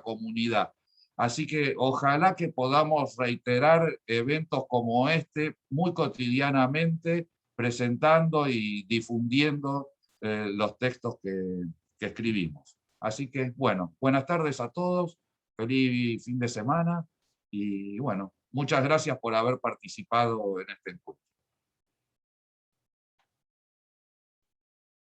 comunidad. Así que ojalá que podamos reiterar eventos como este muy cotidianamente, presentando y difundiendo los textos que escribimos. Así que, bueno, buenas tardes a todos, feliz fin de semana, y bueno, muchas gracias por haber participado en este encuentro.